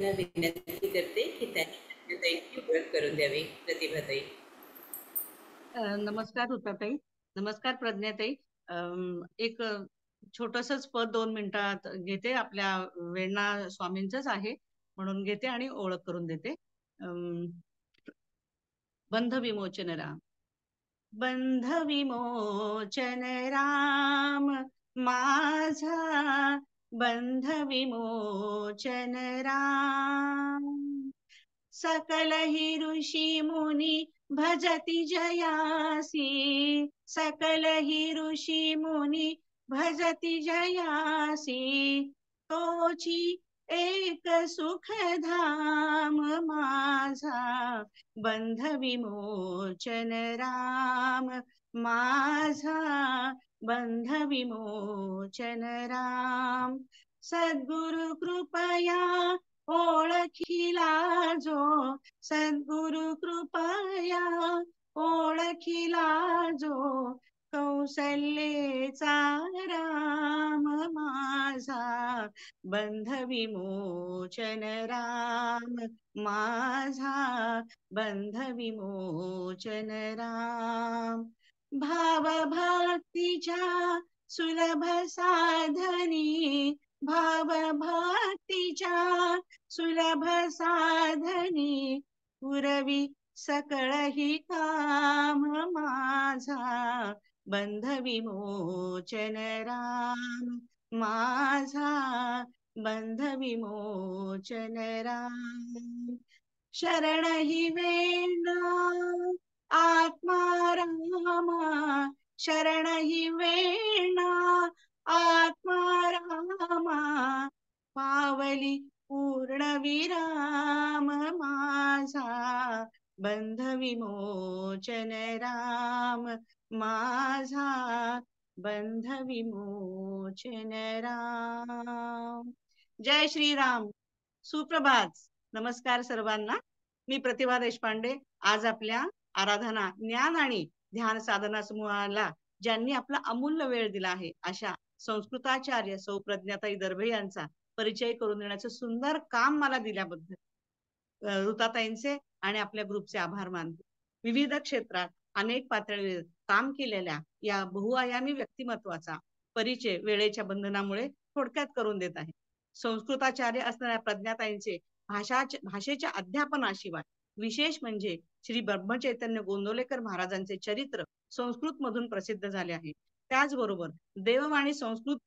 त्यांना विनंती करते की त्यांनी प्रज्ञाताईंची ओळख करून द्यावी. प्रतिभाताई. नमस्कार ऋताताई. नमस्कार प्रज्ञाताई. एक छोटंसंच पद 2 मिनिटात घेते. आपल्या वेण्णा स्वामींचंच आहे म्हणून घेते आणि ओळख करून देते. बंध विमोचन राम. बंध विमोचन राम माझा, बंध विमोचन राम. सकल हि ऋषी मुनी भजति जयासी, सकल हि ऋषी मुनी भजति जयासी, तोची एक सुख धाम माझा, बंध विमोचन राम माझा, बंध विमोचन राम. सद्गुरु कृपया ओळखिला जो, सद्गुरु कृपया ओळखिला जो, कौसल्येचा राम माझा, बंध विमोचन राम माझा, बंध विमोचन राम. भाव भक्तीच्या सुलभ साधनी, भाव भक्तीच्या सुलभ साधनी, पुरवी सकळ ही काम माझा, बंध विमोचन राम माझा, बंध विमोचन राम. शरण ही वेण्णा आत्मा रामा, शरण ही वेण्णा आत्मा रामा, पावली पूर्ण विराम माझा, बंध विमोचन राम माझा, बंध विमोचन राम. जय श्रीराम. सुप्रभात. नमस्कार सर्वांना. मी प्रतिभा देशपांडे. आज आपल्या आराधना ज्ञान आणि ध्यान साधना समूहाला ज्यांनी आपला अमूल्य वेळ दिला आहे अशा संस्कृताचार्य सौ प्रज्ञाताई दर्भे यांचा परिचय करून देण्याचं सुंदर काम मला दिल्याबद्दल ऋताताईंचे आणि आपल्या ग्रुपचे आभार मानते. विविध क्षेत्रात अनेक पातळीवर काम केलेल्या या बहुआयामी व्यक्तिमत्वाचा परिचय वेळेच्या बंधनामुळे थोडक्यात करून देत आहे. संस्कृताचार्य असणाऱ्या प्रज्ञाताईंचे भाषेच्या अध्यापनाशिवाय विशेष म्हणजे श्री ब्रह्मचैतन्य गोंदवलेकर महाराजांचे चरित्र संस्कृत मधून प्रसिद्ध झाले आहे. त्याचबरोबर देववाणी संस्कृत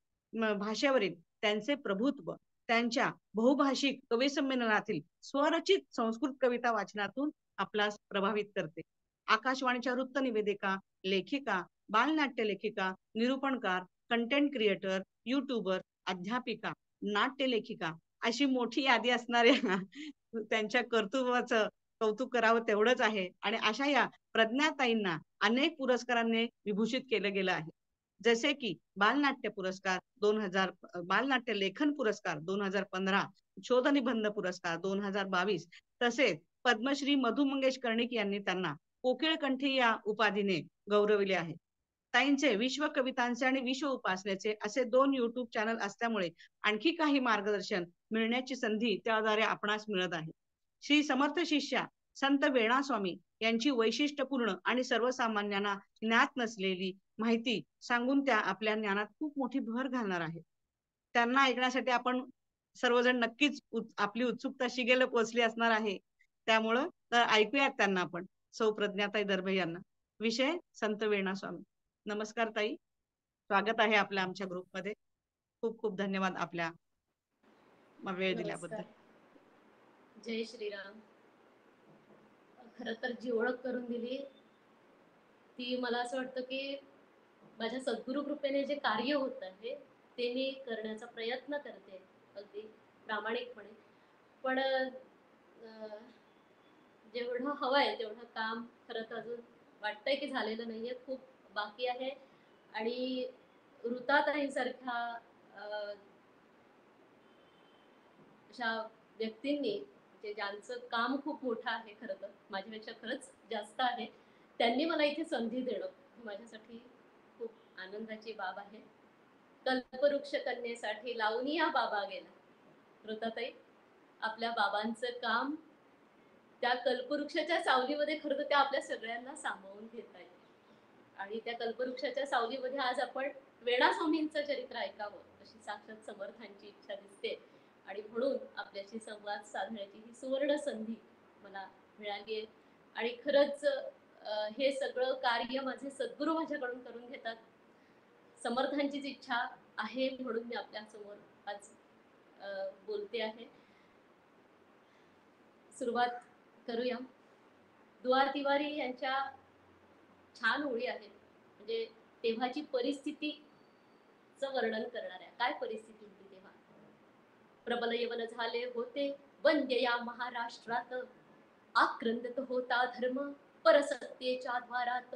भाषेवरील त्यांचे प्रभुत्व त्यांच्या बहुभाषिक कवी संमेलनातील स्वरचित संस्कृत कविता वाचनातून आपल्यास प्रभावित करते. आकाशवाणीच्या वृत्त निवेदिका, लेखिका, बालनाट्य लेखिका, निरूपणकार, कंटेंट क्रिएटर, युट्यूबर, अध्यापिका, नाट्य लेखिका अशी मोठी यादी असणाऱ्या त्यांच्या कर्तृत्वाचं कौतुक करावं तेवढंच आहे. आणि अशा या प्रज्ञाताईंना अनेक पुरस्कारांनी विभूषित केलं गेलं आहे. जसे की बालनाट्य पुरस्कार 2000, बालनाट्य लेखन पुरस्कार 2015, शोध निबंध पुरस्कार 2022, तसेच पद्मश्री मधु मंगेश कर्णिक यांनी त्यांना कोकिळकंठी या उपाधीने गौरविले आहे. ताईंचे विश्व कवितांचे आणि विश्व उपासनेचे असे 2 युट्यूब चॅनल असल्यामुळे आणखी काही मार्गदर्शन मिळण्याची संधी त्याद्वारे आपणास मिळत आहे. श्री समर्थ शिष्या संत वेणा स्वामी यांची वैशिष्ट्यपूर्ण आणि सर्वसामान्यांना ज्ञात नसलेली माहिती सांगून त्या आपल्या ज्ञानात खूप मोठी भर घालणार आहे. त्यांना ऐकण्यासाठी आपण सर्वजण नक्कीच आपली उत्सुकता शिगेला पोहोचली असणार आहे. त्यामुळं ऐकूयात त्यांना आपण. सौ प्रज्ञाताई दर्भे यांना. विषय संत वेणा स्वामी. नमस्कार ताई, स्वागत आहे आपल्या आमच्या ग्रुपमध्ये. खूप खूप धन्यवाद आपल्या वेळ दिल्याबद्दल. जय श्रीराम. खरं तर जी ओळख करून दिली ती मला असं वाटतं की माझ्या सद्गुरु कृपेने जे कार्य होत आहे ते मी करण्याचा प्रयत्न करते अगदी प्रामाणिकपणे. पण जेवढं हवंय तेवढं काम खरं तर अजून वाटतंय की झालेलं नाहीये, खूप बाकी आहे. आणि ऋताताईंसारख्या अशा व्यक्तींनी ज्यांचं काम खूप मोठं आहे, खरं तर माझ्यापेक्षा खरंच जास्त आहे, त्यांनी मला इथे संधी देणं माझ्यासाठी खूप आनंदाची बाब आहे. कल्पवृक्ष कन्येसाठी लावणी हा बाबा गेला. ऋताताई, आपल्या बाबांचं काम त्या कल्पवृक्षाच्या सावलीमध्ये खरं तर त्या आपल्या सगळ्यांना सामावून घेत आहेत. आणि त्या कल्पवृक्षाच्या सावलीमध्ये आज आपण वेणा स्वामींचं चरित्र ऐकावं अशी साक्षात समर्थांची इच्छा दिसते. आणि म्हणून आपल्याशी संवाद साधण्याची ही सुवर्ण संधी मला मिळाली आहे. आणि खरंच हे सगळं कार्य माझे सद्गुरू माझ्याकडून करून घेतात. समर्थांचीच इच्छा आहे म्हणून मी आपल्या समोर आज बोलते आहे. सुरुवात करूया. दुआ तिवारी यांच्या छान ओळी आहेत. म्हणजे तेव्हाची परिस्थितीचं वर्णन करणाऱ्या. काय परिस्थिती होती तेव्हा? प्रबल यवन झाले होते वंद्य या महाराष्ट्रात, आक्रंदित होता धर्म परसत्तेच्या द्वारात,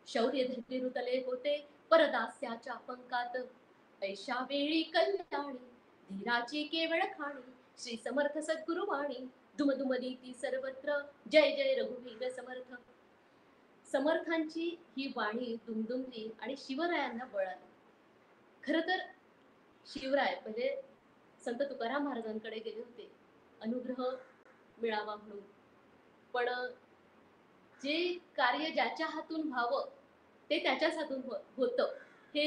शौर्य धैर्य रुतले होते परदास्याच्या पंकात, ऐशा वेळी कल्याणी धीराची केवळ खाणी, श्री समर्थ सद्गुरु वाणी दुमदुमली ती सर्वत्र, जय जय रघुवीर समर्थ. समर्थांची ही वाणी दुमदुमली आणि शिवरायांना बळ आलं. खरं तर शिवराय पहिले संत तुकाराम महाराजांकडे गेले होते अनुग्रह मिळावा म्हणून. पण जे कार्य ज्याच्या हातून व्हावं ते त्याच्याच हातून होतं हे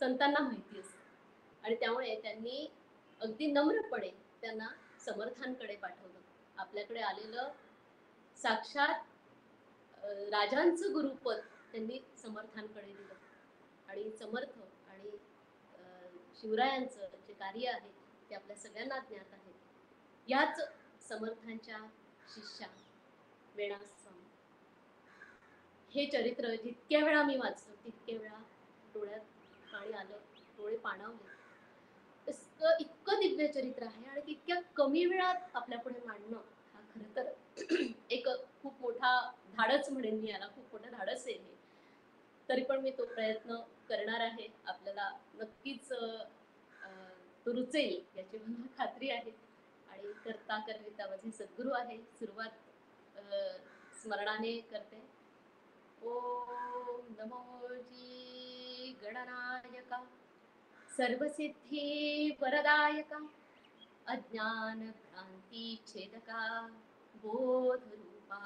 संतांना माहिती असतं. आणि त्यामुळे त्यांनी अगदी नम्रपणे त्यांना समर्थांकडे पाठवलं. आपल्याकडे आलेलं साक्षात राजांचं गुरुपद त्यांनी समर्थांकडे दिलं. आणि समर्थ आणि शिवरायांचं जे कार्य आहे ते आपल्या सगळ्यांना ज्ञात आहे. याच समर्थांच्या शिष्या वेणा स्वामी. हे चरित्र जितक्या वेळा मी वाचलं तितक्या वेळा डोळ्यात पाणी आलं, डोळे पाणावले. इतकं दिव्य चरित्र आहे आणि तितक्या कमी वेळात आपल्या पुढे मांडणं हा खरं तर एक खूप मोठा धाडस म्हणेन मी याला. खूप मोठं धाडस आहे हे. तरी पण मी तो प्रयत्न करणार आहे. आपल्याला नक्कीच तो रुचेल याची मला खात्री आहे. आणि करता करविता माझे सद्गुरू आहे. सुरुवात स्मरणाने करते. ओम नमो जी गणनायका सर्वसिद्धी वरदायका अज्ञान भ्रांती छेदका बोध रूपा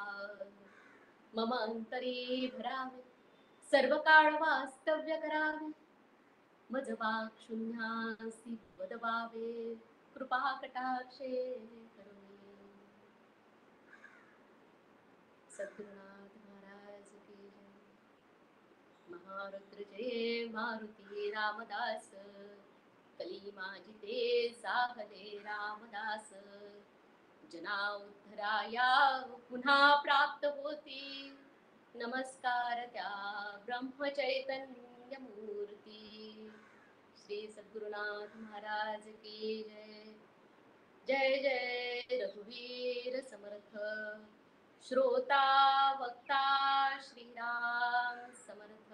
मम अंतरे भरावे सर्व काळ वास्तव्य करावे मज वाक शून्यासी वदवावे कृपा कटाक्षे करुणी. सद्गुरुनाथ महाराज की जय. महारुद्र जय मारुती रामदास कली माझी ते साहले रामदास जना उद्धराया पुन्हा प्राप्त होती नमस्कार त्या ब्रह्मचैतन्य मूर्ती. श्री सद्गुरुनाथ महाराज की जय. जय जय रघुवीर समर्थ. श्रोता वक्ता श्रीराम समर्थ.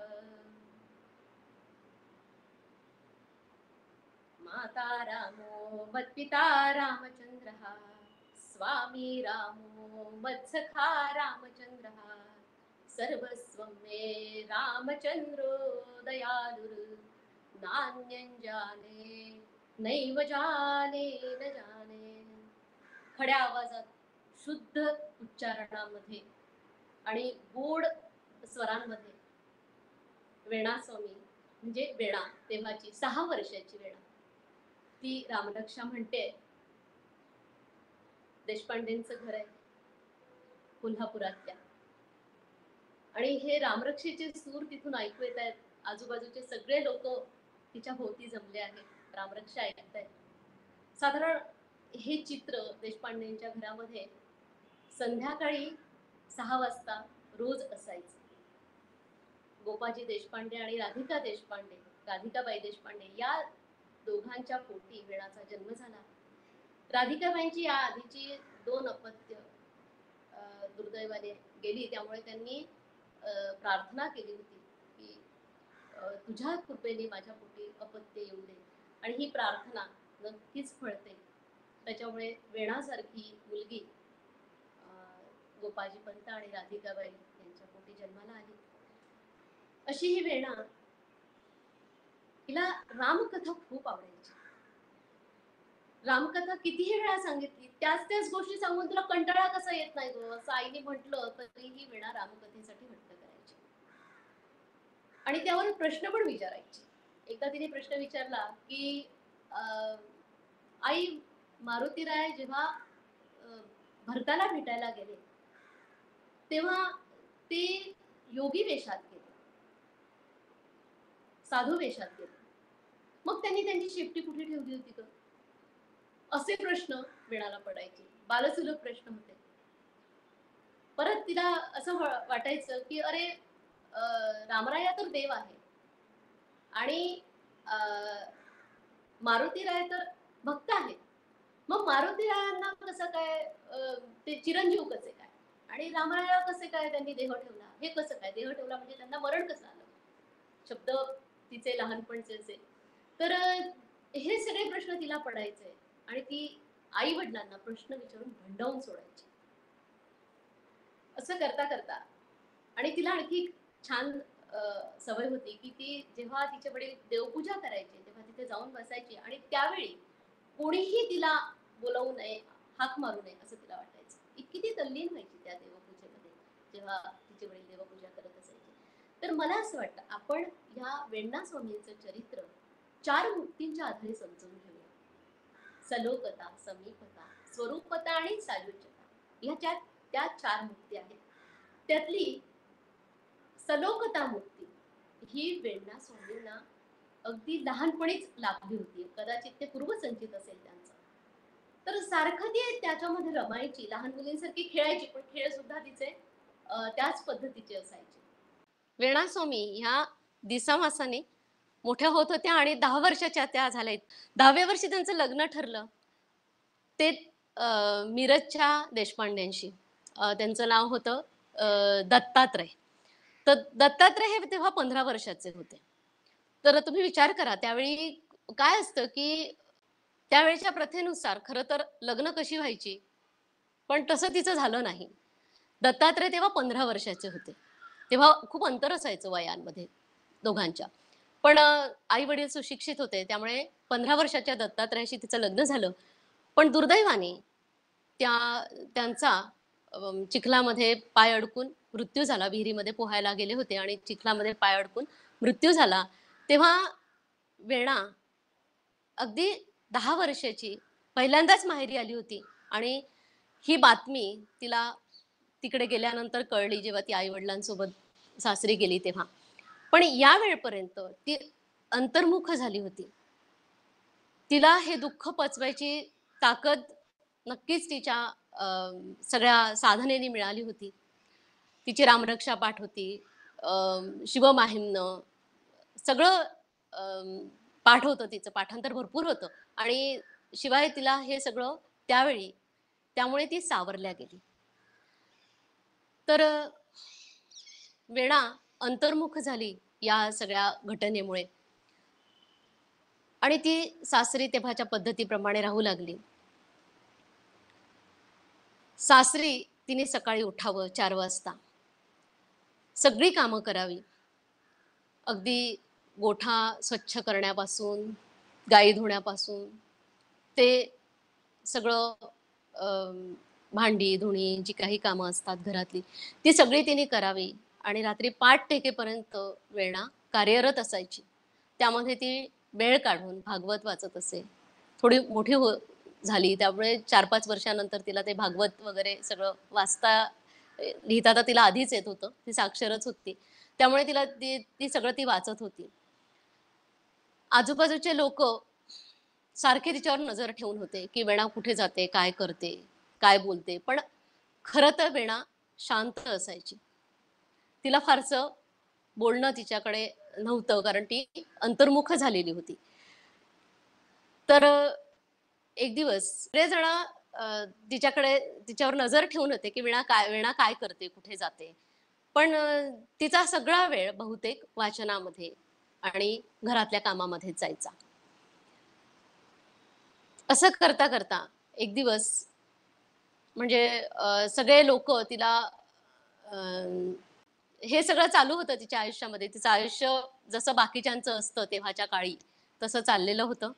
माता रामो मत्पिता रामचंद्र, स्वामी रामो मत्सखा रामचंद्र, सर्वस्वं मे रामचंद्रो दयालुर्, नान्यंजाने नैव जाने न जाने. खड्या आवाजात शुद्ध उच्चारणामध्ये आणि गोड स्वरांमध्ये वेणा स्वामी म्हणजे वेणा तेव्हाची 6 वर्षाची वेणा ती रामरक्षा म्हणते. देशपांडेंचं घर आहे कोल्हापुरातल्या. आणि हे रामरक्षेचे सूर तिथून ऐकू येत आहेत. आजूबाजूचे सगळे लोक तिच्या भोवती जमले आहेत, रामरक्षा ऐकत आहेत. साधारण हे चित्र देशपांडेंच्या घरामध्ये संध्याकाळी 6 वाजता रोज असायचं. गोपाजी देशपांडे आणि राधिका देशपांडे, राधिकाबाई देशपांडे या दोघांच्या पोटी वेणाचा जन्म झाला. राधिकाबाईंची या आधीची 2 अपत्य दुर्दैवाने गेली. त्यामुळे त्यांनी प्रार्थना केली होती की तुझ्या कृपेने माझ्या पोटी अपत्य येऊ दे. आणि ही प्रार्थना नक्कीच फळते. त्याच्यामुळे वेणासारखी मुलगी गोपाजी पंत आणि राधिकाबाई यांच्या पोटी जन्माला आली. अशी ही वेणा. हिला रामकथा खूप आवडायची. रामकथा कितीही वेळा सांगितली त्याच गोष्टी सांगून तुला कंटाळा कसा येत नाही गं, असं आईने म्हटलं तरीही वीणा रामकथेसाठी हट्ट करायची आणि त्यावर प्रश्न पण विचारायची. एकदा तिने प्रश्न विचारला की अं, आई, मारुतीराय जेव्हा भरताला भेटायला गेले तेव्हा ते योगी वेशात गेले, साधू वेशात गेले, मग त्यांनी त्यांची शेपटी कुठे ठेवली होती का? असे प्रश्न वीणाला पडायचे, बालसुलभ प्रश्न होते. परत तिला असं वाटायचं की अरे रामराया तर देव आहे आणि मारुतीराय तर भक्त आहेत, मग मारुतीरायांना कसं काय ते चिरंजीव कसे काय आणि रामराया कसे काय त्यांनी देह ठेवला, हे कसं काय देह ठेवला म्हणजे त्यांना मरण कसं आलं, शब्द तिचे लहानपणचे असेल तर हे सगळे प्रश्न तिला पडायचे आणि ती आई वडिलांना प्रश्न विचारून भंडावून सोडायची. असं करता करता आणि तिला आणखी छान सवय होती की ती जेव्हा तिचे वडील देवपूजा करायचे तेव्हा तिथे जाऊन बसायची आणि त्यावेळी कोणीही तिला बोलवू नये, हाक मारू नये असं तिला वाटायचं. इतकी ती तल्लीन व्हायची त्या देवपूजेमध्ये जेव्हा तिचे वडील देवपूजा करत असायचे. तर मला असं वाटतं आपण ह्या वेण्णा स्वामींचं चरित्र 4 मुक्तींच्या आधारे समजून घेऊया. सलोकता, समीपता, स्वरूपता आणि सायुज्यता, ह्या त्या 4 मुक्ती आहेत. त्यातली सलोकता मुक्ती ही वेण्णा स्वामींना अगदी लहानपणीच लाभली होती. कदाचित ते पूर्वसंचित असेल त्यांचं. तर सारखं ती त्याच्यामध्ये रमायची, लहान मुलींसारखी खेळायची, पण खेळ सुद्धा तिचे त्याच पद्धतीचे असायचे. वेण्णा स्वामी ह्या दिसामासाने मोठ्या होत होत्या आणि 10 वर्षाच्या त्या झाल्या. 10व्या वर्षी त्यांचं लग्न ठरलं. ते मिरजच्या देशपांड्यांशी. त्यांचं नाव होतं दत्तात्रय. तर दत्तात्रय हे तेव्हा 15 वर्षाचे होते. तर तुम्ही विचार करा त्यावेळी काय असतं की त्यावेळच्या प्रथेनुसार खरं तर लग्न कशी व्हायची, पण तसं तिचं झालं नाही. दत्तात्रय तेव्हा 15 वर्षाचे होते. तेव्हा खूप अंतर असायचं वयांमध्ये दोघांच्या. पण आई वडील सुशिक्षित होते त्यामुळे 15 वर्षाच्या दत्तात्रयाशी तिचं लग्न झालं. पण दुर्दैवाने त्यांचा चिखलामध्ये पाय अडकून मृत्यू झाला. विहिरीमध्ये पोहायला गेले होते आणि चिखलामध्ये पाय अडकून मृत्यू झाला. तेव्हा वेणा अगदी 10 वर्षाची पहिल्यांदाच माहेरी आली होती आणि ही बातमी तिला तिकडे गेल्यानंतर कळली जेव्हा ती आई वडिलांसोबत सासरी गेली तेव्हा. पण या वेळपर्यंत ती अंतर्मुख झाली होती. तिला हे दुःख पचवायची ताकद नक्कीच तिच्या सगळ्या साधनेने मिळाली होती. तिची रामरक्षा पाठ होती, शिवमाहिम्न सगळं पाठ होतं, तिचं पाठांतर भरपूर होतं आणि शिवाय तिला हे सगळं त्यावेळी त्यामुळे ती सावरल्या गेली. तर वेणा अंतर्मुख झाली या सगळ्या घटनेमुळे आणि ती सासरी तेव्हाच्या पद्धतीप्रमाणे राहू लागली. सासरी तिने सकाळी उठावं 4 वाजता. सगळी कामं करावी. अगदी गोठा स्वच्छ करण्यापासून, गाई धुण्यापासून ते सगळं भांडी धुणी जी काही कामं असतात घरातली ती सगळी तिने करावी आणि रात्री 5 टेकेपर्यंत वेणा कार्यरत असायची. त्यामध्ये ती वेळ काढून भागवत वाचत असे. थोडी मोठी झाली त्यामुळे 4-5 वर्षानंतर तिला ते भागवत वगैरे सगळं वाचता लिहिता तर तिला आधीच येत होतं. ती साक्षरच होती. त्यामुळे तिला ती सगळं ती वाचत होती. आजूबाजूचे लोक सारखे तिच्यावर नजर ठेवून होते की वेणा कुठे जाते, काय करते, काय बोलते. पण खरं तर वेणा शांत असायची. तिला फारसं बोलणं तिच्याकडे नव्हतं कारण ती अंतर्मुख झालेली होती. तर एक दिवस सगळेजण तिच्यावर नजर ठेवून होते की वेणा काय करते, कुठे जाते. पण तिचा सगळा वेळ बहुतेक वाचनामध्ये आणि घरातल्या कामामध्येच जायचा. असं करता करता एक दिवस म्हणजे सगळे लोक तिला हे सगळं चालू होतं तिच्या आयुष्यामध्ये. तिचं आयुष्य जसं बाकीच्यांचं असतं तेव्हाच्या काळी तसं चाललेलं होतं.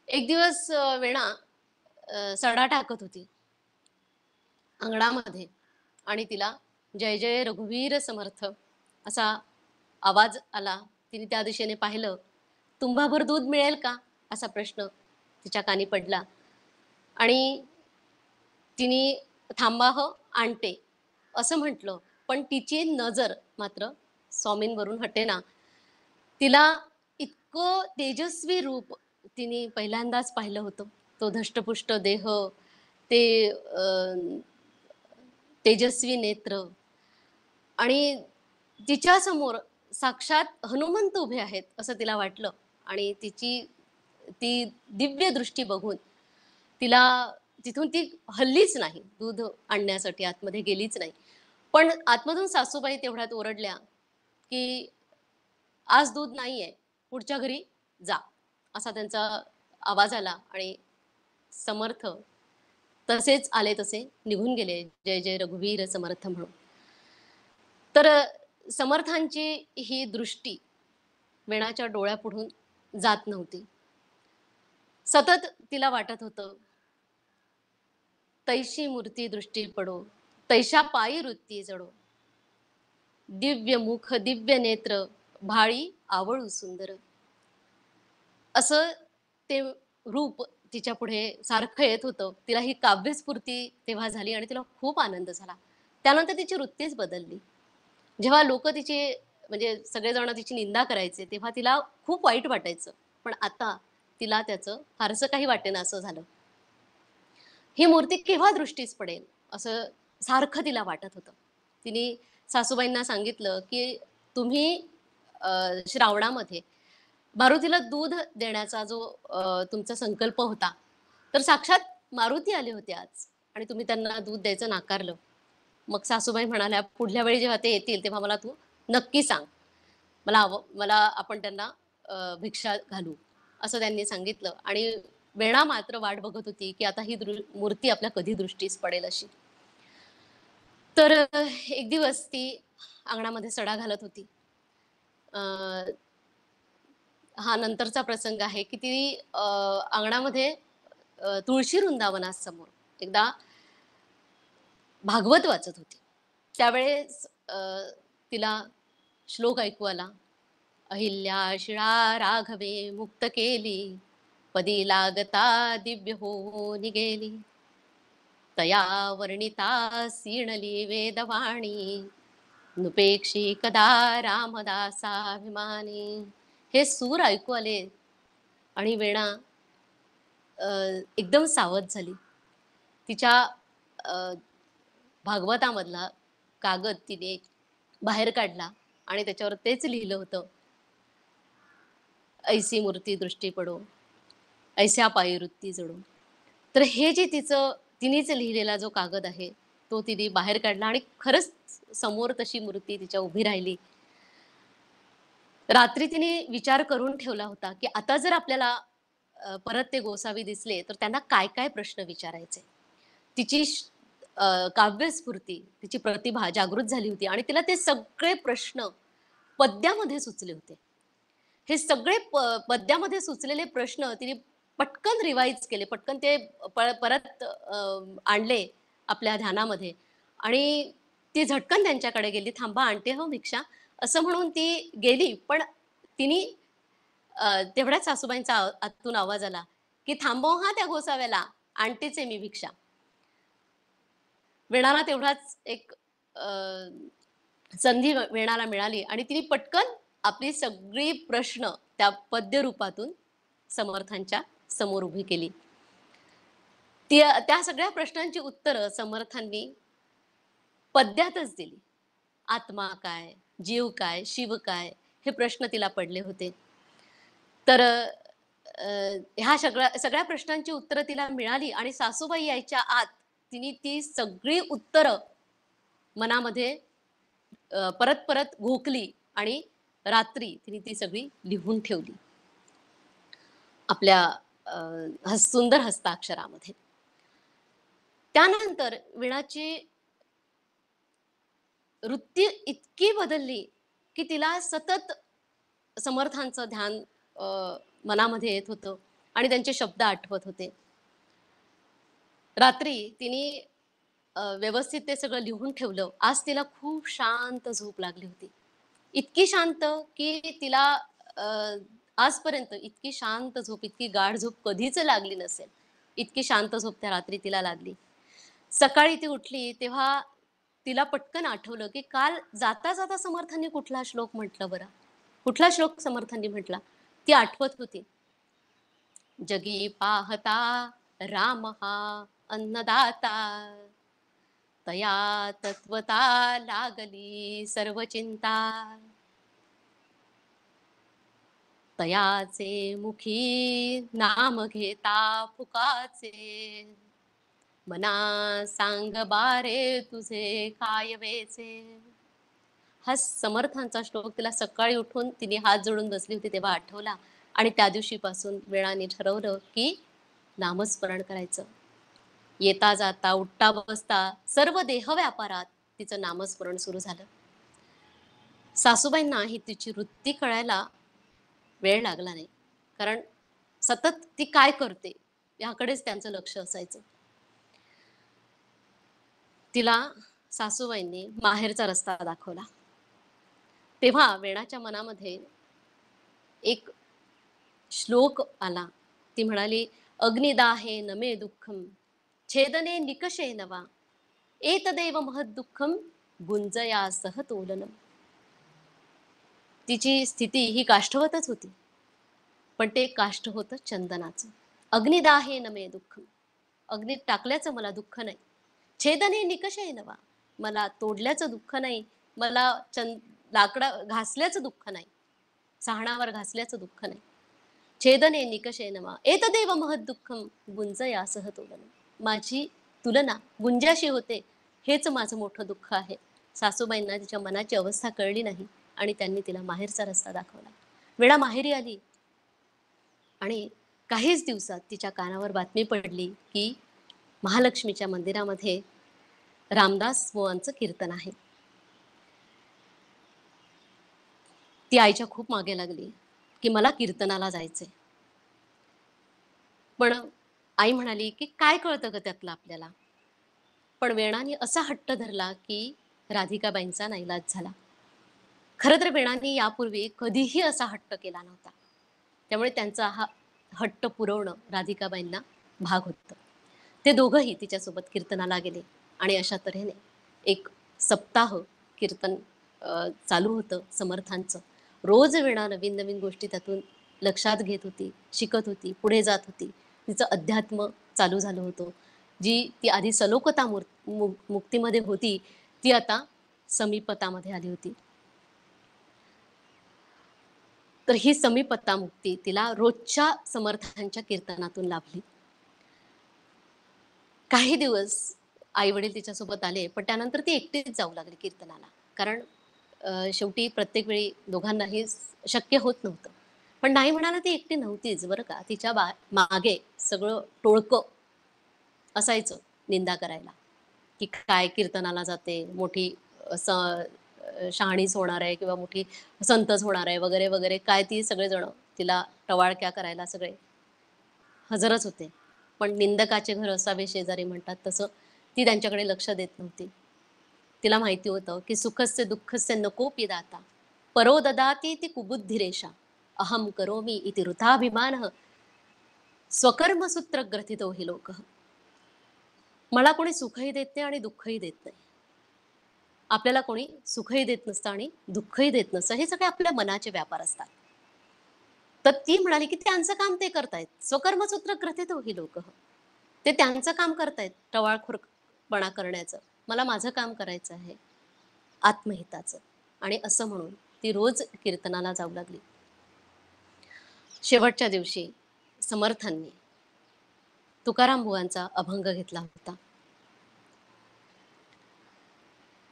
एक दिवस वेणा सडा टाकत होती अंगणामध्ये आणि तिला जय जय रघुवीर समर्थ असा आवाज आला. तिने त्या दिशेने पाहिलं. तुंबाभर दूध मिळेल का? असा प्रश्न तिच्या कानी पडला आणि तिने थांबा ह आणते असं म्हटलं. पण तिची नजर मात्र स्वामींवरून हटेना. तिला इतकं तेजस्वी रूप तिने पहिल्यांदाच पाहिलं होतं. तो धष्टपुष्ट देह, ते तेजस्वी नेत्र आणि तिच्यासमोर साक्षात हनुमंत उभे आहेत असं तिला वाटलं आणि ती दिव्य दृष्टी बघून तिला तिथून ती हल्लीच नाही. दूध आणण्यासाठी आतमध्ये गेलीच नाही. पण आतमधून सासूबाई तेवढ्यात ओरडल्या, की "आज दूध नाहीये, पुढच्या घरी जा." असा त्यांचा आवाज आला आणि समर्थ तसेच आले तसे निघून गेले. जय जय रघुवीर समर्थ म्हणून. तर समर्थांची ही दृष्टी वेणाच्या डोळ्यापुढून जात नव्हती. सतत तिला वाटत होतं, तैशी मूर्ती दृष्टी पडो, तैशा पायी वृत्ती जडो. दिव्य मुख, दिव्य नेत्र, भाळी आवळू सुंदर. असं ते रूप तिच्या पुढे सारखं येत होतं. तिला ही काव्यस्फूर्ती तेव्हा झाली आणि तिला खूप आनंद झाला. त्यानंतर तिची वृत्तीच बदलली. जेव्हा लोकं तिची म्हणजे सगळेजण तिची निंदा करायचे, तेव्हा तिला खूप वाईट वाटायचं. पण आता तिला त्याचं फारसं काही वाटेनासं झालं. ही मूर्ती केव्हा दृष्टीस पडेल, असं सारखं तिला वाटत होतं. तिने सासूबाईंना सांगितलं, की तुम्ही श्रावणामध्ये मारुतीला दूध देण्याचा जो तुमचा संकल्प होता, तर साक्षात मारुती आले होते आज आणि तुम्ही त्यांना दूध द्यायचं नाकारलं. मग सासूबाई म्हणाल्या, "पुढल्या वेळी जेव्हा ते येतील, तेव्हा मला तू नक्की सांग. मला आपण त्यांना भिक्षा घालू." असं त्यांनी सांगितलं आणि वेणा मात्र वाट बघत होती, की आता ही मूर्ती आपल्या कधी दृष्टीस पडेल अशी. तर एक दिवस ती अंगणामध्ये सडा घालत होती. अ, हा नंतरचा प्रसंग आहे, की ती अंगणामध्ये तुळशी वृंदावनासमोर एकदा भागवत वाचत होती. त्यावेळेस तिला श्लोक ऐकू आला. अहिल्या शिळा राघवे मुक्त केली, पदी लागता दिव्य होऊन गेली. तया वर्णिता सीणली वेदवाणी, नुपेक्षी कदा रामदासाभिमानी. हे सूर ऐकू आले आणि वेणा एकदम सावध झाली. तिच्या अ, भागवतामधला कागद तिने बाहेर काढला आणि त्याच्यावर तेच लिहिलं होतं, ऐसी मूर्ती दृष्टी पडो, ऐस्या पायी वृत्ती जडो. तर हे जे तिनेच लिहिलेला जो कागद आहे, तो तिने बाहेर काढला आणि खरंच समोर तशी मूर्ती तिच्या उभी राहिली. रात्री तिने विचार करून ठेवला होता, की आता जर आपल्याला परत ते गोसावी दिसले, तर त्यांना काय-काय प्रश्न विचारायचे. तिची काव्यस्फूर्ती, तिची प्रतिभा जागृत झाली होती आणि तिला ते सगळे प्रश्न पद्यामध्ये सुचले होते. हे सगळे पद्यामध्ये सुचलेले प्रश्न तिने पटकन रिवाईज केले. पटकन ते परत आणले आपल्या ध्यानामध्ये आणि ती झटकन त्यांच्याकडे गेली. "थांबा, आणते हो भिक्षा." असं म्हणून ती गेली. पण तिने तेवढ्याच सासूबाईंचा आतून आवाज आला, की "थांबव हां त्या गोसाव्याला, आणतेच आहे मी भिक्षा." वेणाला तेवढाच एक संधी वेणाला मिळाली आणि तिने पटकन आपली सगळी प्रश्न त्या पद्य रूपातून समर्थांच्या समोर उभी केली. त्या सगळ्या प्रश्नांची उत्तरं समर्थांनी पद्यातच दिली. आत्मा काय? जीव काय? शिव काय? हे प्रश्न तिला पडले होते. तर ह्या सगळ्या सगळ्या प्रश्नांची उत्तरं तिला मिळाली आणि सासूबाई यायच्या आत तिने ती सगळी उत्तरं मनामध्ये परत-परत घोकली आणि रात्री तिने ती सगळी लिहून ठेवली आपल्या सुंदर हस्ताक्षरामध्ये. त्यानंतर वीणाची वृत्ती इतकी बदलली, की तिला सतत समर्थांचं ध्यान मनामध्ये येत होतं आणि त्यांचे शब्द आठवत होते. रात्री तिने व्यवस्थित ते सगळं लिहून ठेवलं. आज तिला खूप शांत झोप लागली होती. इतकी शांत की तिला अ, आजपर्यंत इतकी शांत झोप, इतकी गाढ झोप कधीच लागली नसेल. इतकी शांत झोप त्या रात्री तिला लागली. सकाळी ती उठली तेव्हा तिला पटकन आठवलं, की काल जाता-जाता समर्थांनी कुठला श्लोक म्हटलं बरं? कुठला श्लोक समर्थांनी म्हटला? ती आठवत होती. जगी पाहता रामहा अन्नदाता तया तत्वता लागली सर्व चिंता तयाचे मुखी नाम घेता फुकाचे मना सांग बारे तुझे काय वेचे. हा समर्थांचा श्लोक तिला सकाळी उठून तिने हात जोडून बसली होती तेव्हा आठवला आणि त्या दिवशीपासून वेळाने ठरवलं की नामस्मरण करायचं. येता जाता उठता बसता सर्व देह व्यापारात तिचं नामस्मरण सुरू झालं. सासूबाईंना ही तिची वृत्ती कळायला वेळ लागला नाही, कारण सतत ती काय करते याकडेच त्यांचं लक्ष असायचं. तिला सासूबाईंनी माहेरचा रस्ता दाखवला. तेव्हा वेणाच्या मनामध्ये एक श्लोक आला. ती म्हणाली, अग्निदाहे नमे दुःखम छेदने निकषे नवा एतदेव महद दुःखम गुंजया सह तोलनम. तिची स्थिती ही काष्ठवतच होती, पण ते काष्ठ होतं चंदनाचं. अग्निदाहे नमे दुःखम, अग्नीत टाकल्याचं मला दुःख नाही. छेदने निकषे नवा, मला तोडल्याचं दुःख नाही, मला लाकडा घासल्याचं दुःख नाही, सहाणावर घासल्याचं दुःख नाही. छेदने निकषे नवा एतदेव महद दुःखम गुंजया सह तोलनम. माझी तुलना गुंजाशी होते, हेच माझं मोठं दुःख आहे. सासूबाईंना तिच्या मनाची अवस्था कळली नाही आणि त्यांनी तिला माहेरचा रस्ता दाखवला. वेळा माहेरी आली आणि काहीच दिवसात तिच्या कानावर बातमी पडली की महालक्ष्मीच्या मंदिरामध्ये रामदास बुवांचं कीर्तन आहे. ती आईच्या खूप मागे लागली की मला कीर्तनाला जायचंय. पण आई म्हणाली की काय कळतं ग त्यातलं आपल्याला. पण वेणाने असा हट्ट धरला की राधिकाबाईंचा नाईलाज झाला. खरं तर वेणाने यापूर्वी कधीही असा हट्ट केला नव्हता, त्यामुळे त्यांचा हा हट्ट पुरवणं राधिकाबाईंना भाग होतं. ते दोघंही तिच्यासोबत कीर्तनाला गेले आणि अशा तऱ्हेने एक सप्ताह कीर्तन चालू होतं समर्थांचं. रोज वेणा नवीन नवीन गोष्टी त्यातून लक्षात घेत होती, शिकत होती, पुढे जात होती. तिचं अध्यात्म चालू झालं होतं. जी ती आधी सलोकता मुक्तीमध्ये होती, ती आता समीपतामध्ये आली होती. तर ही समीपता मुक्ती तिला रोजच्या समर्थांच्या कीर्तनातून लाभली. काही दिवस आई वडील तिच्यासोबत आले, पण त्यानंतर ती एकटीच जाऊ लागली कीर्तनाला. कारण शेवटी प्रत्येक वेळी दोघांनाही शक्य होत नव्हतं. पण नाही म्हणाला ती एकटी नव्हतीच बरं का. तिच्या मागे सगळं टोळकं असायचं निंदा करायला, की काय कीर्तनाला जाते, मोठी शहाणीच होणार आहे किंवा मोठी संतच होणार आहे वगैरे वगैरे. काय ती सगळेजण तिला टवाळक्या करायला सगळे हजरच होते. पण निंदकाचे घर असावे शेजारी म्हणतात तसं ती त्यांच्याकडे लक्ष देत नव्हती. तिला माहिती होतं की सुखस्य दुःखस्य नकोपि दाता परो ददाती ती कुबुद्धिरेषा अहम करोमी इति वृथाभिमान स्वकर्मसूत्र ग्रथितो हि लोक. मला कोणी सुखही देत नाही आणि दुःखही देत नाही. आपल्याला कोणी सुखही देत नसतं आणि दुःखही देत नसतं. हे सगळे आपल्या मनाचे व्यापार असतात. तर ती म्हणाली की त्यांचं काम ते करतायत. स्वकर्मसूत्र ग्रथितो हि लोक. ते त्यांचं काम करतायत टवाळखोरपणा करण्याचं. मला माझं काम करायचं आहे आत्महिताचं. आणि असं म्हणून ती रोज कीर्तनाला जाऊ लागली. शेवटच्या दिवशी समर्थांनी तुकाराम बुवांचा अभंग घेतला होता.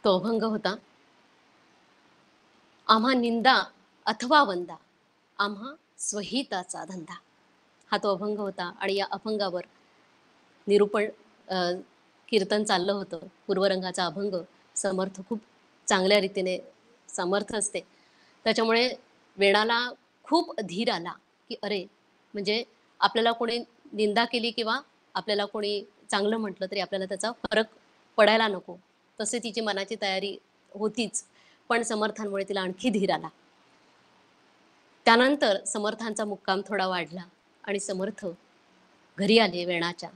तो अभंग होता, आम्हा निंदा अथवा वंदा आम्हा स्वहिताचा धंदा. हा तो अभंग होता आणि या अभंगावर निरूपण कीर्तन चाललं होतं. पूर्वरंगाचा अभंग समर्थ खूप चांगल्या रीतीने समर्थ असते. त्याच्यामुळे वेणाला खूप धीर आला की अरे, म्हणजे आपल्याला कोणी निंदा केली किंवा आपल्याला कोणी चांगलं म्हटलं तरी आपल्याला त्याचा फरक पडायला नको. तसे तिची मनाची तयारी होतीच. पण समर्थांमुळे तिला आणखी धीर आला. त्यानंतर समर्थांचा मुक्काम थोडा वाढला आणि समर्थ घरी आले वेणाच्या.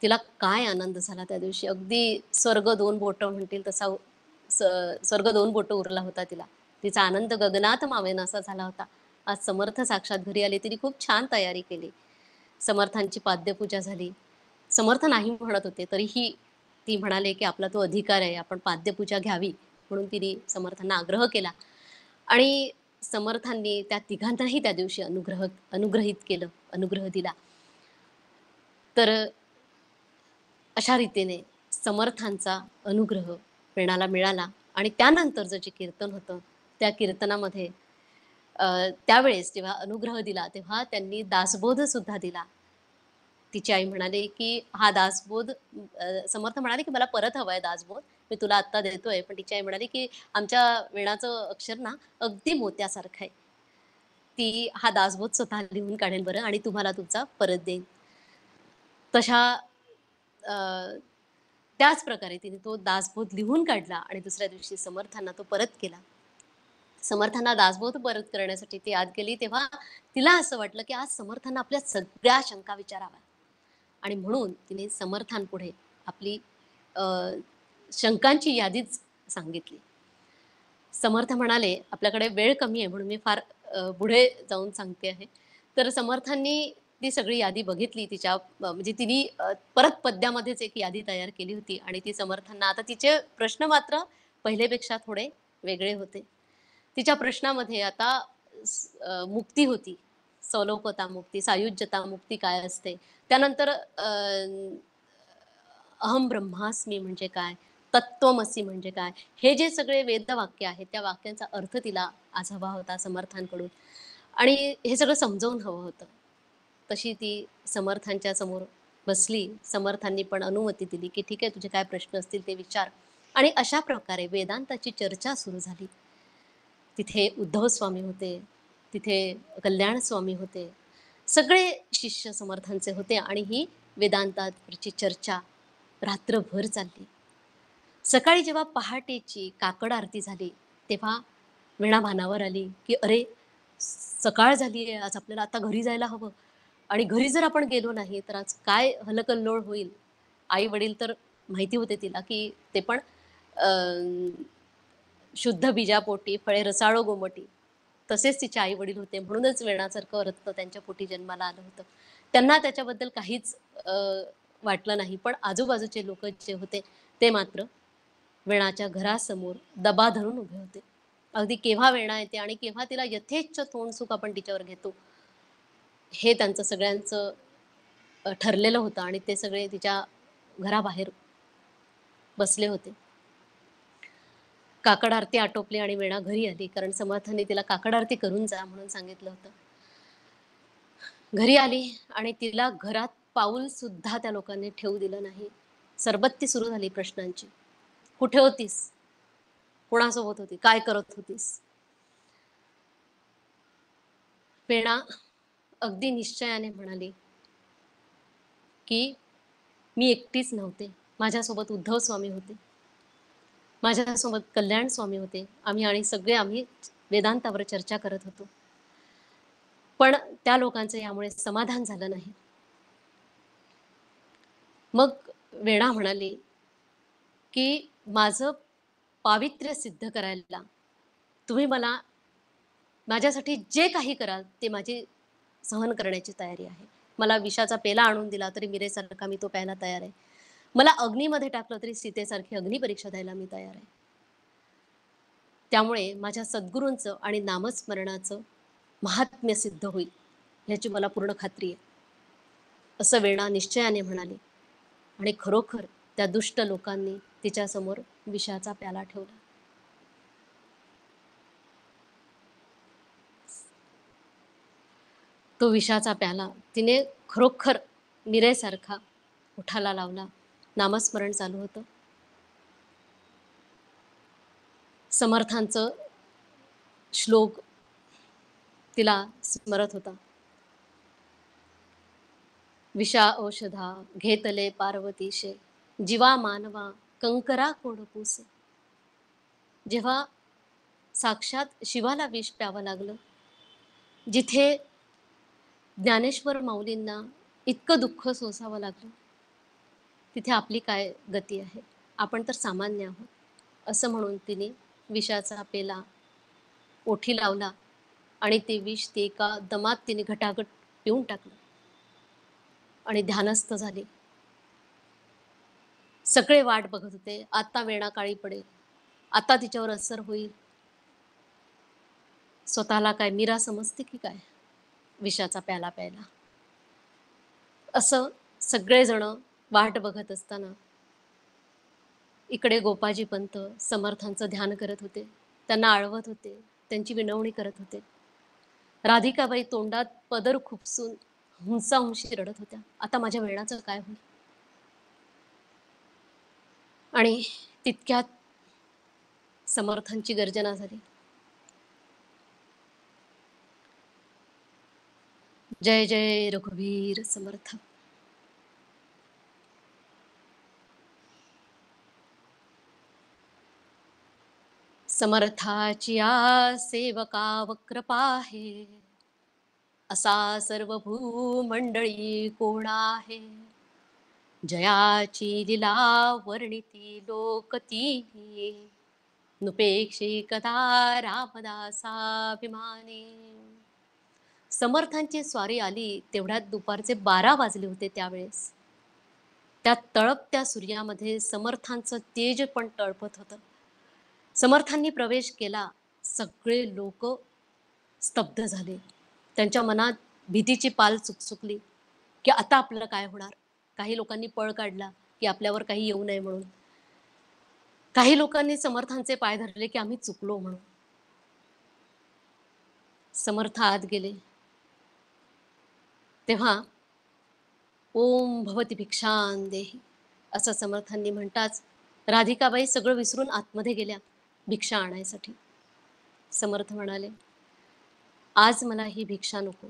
तिला काय आनंद झाला त्या दिवशी. अगदी स्वर्ग दोन बोटं म्हणतील तसा स्वर्ग दोन बोटं उरला होता तिला. तिचा आनंद गगनात मावेनासा झाला होता. आज समर्थ साक्षात घरी आले. तिने खूप छान तयारी केली. समर्थांची पाद्यपूजा झाली. समर्थ नाही म्हणत होते तरीही ती म्हणाले की आपला तो अधिकार आहे, आपण पाद्यपूजा घ्यावी, म्हणून तिने समर्थांना आग्रह केला. आणि समर्थांनी त्या तिघांनाही त्या दिवशी अनुग्रहित केलं, अनुग्रह दिला. तर अशा रीतीने समर्थांचा अनुग्रह वेणाला मिळाला. आणि त्यानंतर जे कीर्तन होतं त्या कीर्तनामध्ये त्यावेळेस जेव्हा अनुग्रह दिला तेव्हा त्यांनी दासबोध सुद्धा दिला. तिची आई म्हणाली की हा दासबोध, समर्थ म्हणाले की मला परत हवाय दासबोध, मी तुला आत्ता देतोय. पण तिची आई म्हणाली की आमच्या वेणाचं अक्षर ना अगदी मोत्यासारखं आहे, ती हा दासबोध स्वतः लिहून काढेल बरं आणि तुम्हाला तुमचा परत देईन. तशा त्याच प्रकारे तिने तो दासबोध लिहून काढला आणि दुसऱ्या दिवशी समर्थांना तो परत केला. समर्थांना दासबोध परत करण्यासाठी ती आत गेली तेव्हा तिला असं वाटलं की आज समर्थांना आपल्या सगळ्या शंका विचाराव्या. आणि म्हणून तिने समर्थांपुढे आपली शंकांची यादीच सांगितली. समर्थ म्हणाले, आपल्याकडे वेळ कमी आहे म्हणून मी फार पुढे जाऊन सांगते आहे. तर समर्थांनी ती सगळी यादी बघितली तिच्या, म्हणजे तिने परत पद्यामध्येच एक यादी तयार केली होती आणि ती समर्थांना, आता तिचे प्रश्न मात्र पहिलेपेक्षा थोडे वेगळे होते. तिच्या प्रश्नामध्ये आता मुक्ती होती, सौलोकता मुक्ती, सायुज्यता मुक्ती काय असते, त्यानंतर अहम ब्रह्मास्मी म्हणजे काय, तत्त्वमसी म्हणजे काय, हे जे सगळे वेदवाक्य आहेत त्या वाक्यांचा अर्थ तिला आज हवा होता समर्थांकडून आणि हे सगळं समजावून हवं होतं. तशी ती समर्थांच्या समोर बसली. समर्थांनी पण अनुमती दिली की ठीक आहे, तुझे काय प्रश्न असतील ते विचार. आणि अशा प्रकारे वेदांताची चर्चा सुरू झाली. तिथे उद्धव स्वामी होते, तिथे कल्याण स्वामी होते, सगळे शिष्य समर्थांचे होते आणि ही वेदांतावरची चर्चा रात्रभर चालली. सकाळी जेव्हा पहाटेची काकड आरती झाली तेव्हा वीणा भानावर आली की अरे, सकाळ झाली आहे, आज आपल्याला आता घरी जायला हवं आणि घरी जर आपण गेलो नाही तर आज काय हलकल्लोळ होईल. आई वडील तर माहिती होते तिला की ते पण शुद्ध बीजापोटी फळे रसाळो गोमटी, तसेच तिचे आई वडील होते, म्हणूनच वेणासारखं रत्न त्यांच्या पोटी जन्माला आलं होतं. त्यांना त्याच्याबद्दल काहीच वाटलं नाही. पण आजूबाजूचे लोक जे होते ते मात्र वेणाच्या घरासमोर दबा धरून उभे होते. अगदी केव्हा वेणा येते आणि केव्हा तिला यथेच्छ तोंडसुख आपण तिच्यावर घेतो, हे त्यांचं सगळ्यांचं ठरलेलं होतं आणि ते सगळे तिच्या घराबाहेर बसले होते. काकड आरती आटोपली आणि वेणा घरी आली, कारण समर्थांनी तिला काकड आरती करून जा म्हणून सांगितलं होतं. घरी आली आणि तिला घरात पाऊल सुद्धा त्या लोकांनी ठेवू दिलं नाही. सरबत्ती सुरू झाली प्रश्नांची. कुठे होतीस, कोणासोबत होती, काय करत होतीस. वेणा अगदी निश्चयाने म्हणाली की मी एकटीच नव्हते, माझ्यासोबत उद्धव स्वामी होते, माझ्यासोबत कल्याण स्वामी होते, आम्ही वेदांतावर चर्चा करत होतो. पण त्या लोकांचं यामुळे समाधान झालं नाही. मग वेणा म्हणाली की माझं पावित्र्य सिद्ध करायला तुम्ही मला, माझ्यासाठी जे काही कराल ते माझी सहन करण्याची तयारी आहे. मला विषाचा पेला आणून दिला तरी मिरेसारखा मी तो प्यायला तयार आहे. मला अग्नीमध्ये टाकलं तरी सीतेसारखी अग्निपरीक्षा द्यायला मी तयार आहे. त्यामुळे माझ्या सद्गुरूंचं आणि नामस्मरणाचं महात्म्य सिद्ध होईल याची मला पूर्ण खात्री आहे, असं वेणा निश्चयाने म्हणाली. आणि खरोखर त्या दुष्ट लोकांनी तिच्यासमोर विषाचा प्याला ठेवला. तो विषाचा प्याला तिने खरोखर मिरेसारखा उठाला लावला. नामस्मरण चालू होतं. समर्थांचं श्लोक तिला स्मरत होता. विषा औषधा घेतले पार्वतीशे, जीवा मानवा कंकरा कोडपूसे. जेव्हा साक्षात शिवाला विष प्यावं लागलं, जिथे ज्ञानेश्वर माऊलींना इतकं दुःख सोसावं लागलं, तिथे आपली काय गती आहे? आपण तर सामान्य आहोत. असं म्हणून तिने विषाचा पेला ओठी लावला आणि ते विष ते एका दमात तिने घटाघट पिऊन टाकलं आणि ध्यानस्थ झाली. सगळे वाट बघत होते, आता वेणा काळी पडेल, आता तिच्यावर असर होईल. स्वतःला काय मीरा समजते की काय विषाचा प्याला प्यायला? असं सगळेजण वाट बघत असताना इकडे गोपाजी पंत समर्थांचं ध्यान करत होते, त्यांना आळवत होते, त्यांची विनवणी करत होते. राधिकाबाई तोंडात पदर खुपसून हुंसाहुंशी रडत होत्या, आता माझ्या वेणाचं काय होईल? आणि तितक्यात समर्थांची गर्जना झाली. जय जय रघुवीर समर्थ. समर्थाची आ सेवका वक्रपा आहे, असा सर्व भूमंडळी कोण आहे. जयाची लीला वर्णिती लोकती, नुपेक्षी कदा रामदासाभिमानी. समर्थांची स्वारी आली तेवढ्यात दुपारचे 12 वाजले होते. त्यावेळेस त्या तळपत्या सूर्यामध्ये समर्थांचं तेज पण तळपत होतं. समर्थांनी प्रवेश केला, सगळे लोक स्तब्ध झाले. त्यांच्या मनात भीतीची पाल चुकचुकली की आता आपल्याला काय होणार. काही लोकांनी पळ काढला की आपल्यावर काही येऊ नये म्हणून. काही लोकांनी समर्थांचे पाय धरले की आम्ही चुकलो म्हणून. समर्थ आत गेले तेव्हा ओम भवती भिक्षां देही असं समर्थांनी म्हणताच राधिकाबाई सगळं विसरून आतमध्ये गेल्या भिक्षा आणायसाठी. समर्थ म्हणाले, आज मला ही भिक्षा नको.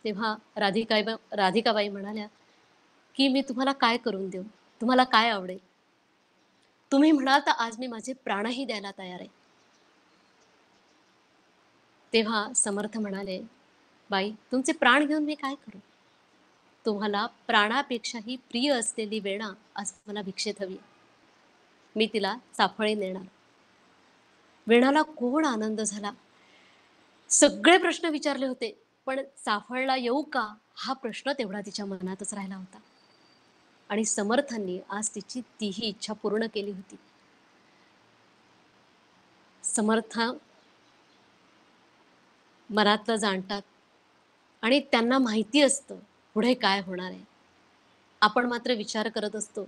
तेव्हा राधिकाबाई म्हणाल्या की मी तुम्हाला काय करून देऊ, तुम्हाला काय आवडेल? तुम्ही म्हणाल तर आज मी माझे प्राणही द्यायला तयार आहे. तेव्हा समर्थ म्हणाले, बाई तुमचे प्राण घेऊन मी काय करू? तुम्हाला प्राणापेक्षाही प्रिय असलेली वेणा आज मला भिक्षेत हवी. मी तिला चाफळी नेणार. वेणाला कोण आनंद झाला. सगळे प्रश्न विचारले होते, पण चाफळला येऊ का हा प्रश्न तेवढा तिच्या मनातच राहिला होता. आणि समर्थांनी आज तिची तीही इच्छा पूर्ण केली होती. समर्थ मनातलं जाणतात आणि त्यांना माहिती असतं पुढे काय होणार आहे. आपण मात्र विचार करत असतो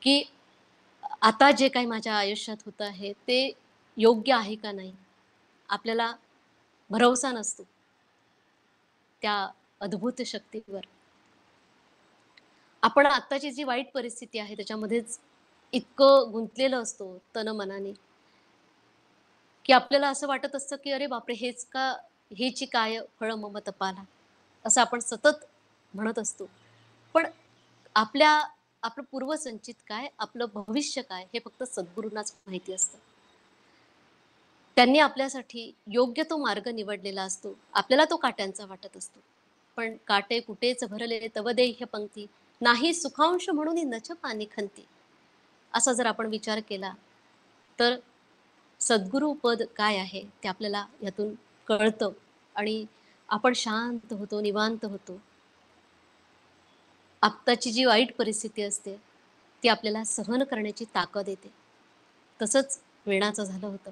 की आता जे काही माझ्या आयुष्यात होतं आहे ते योग्य आहे का नाही. आपल्याला भरवसा नसतो त्या अद्भुत शक्तीवर. आपण आत्ताची जी वाईट परिस्थिती आहे त्याच्यामध्येच इतकं गुंतलेलं असतो तन मनाने की आपल्याला असं वाटत असतं की अरे बापरे हेच का, हेची काय फळ मम तपाला, असं आपण सतत म्हणत असतो. पण आपलं पूर्वसंचित काय, आपलं भविष्य काय हे फक्त सद्गुरूंनाच माहिती असतं. त्यांनी आपल्यासाठी योग्य तो मार्ग निवडलेला असतो. आपल्याला तो काट्यांचा वाटत असतो. पण काटे कुटेच भरले तव देह्य पंक्ती, नाही सुखांश म्हणून नच पाणी खंती. असा जर आपण विचार केला तर सद्गुरु पद काय आहे ते आपल्याला यातून कळतं आणि आपण शांत होतो, निवांत होतो. आत्ताची जी वाईट परिस्थिती असते ती आपल्याला सहन करण्याची ताकद येते. तसंच वेणाचं झालं होतं.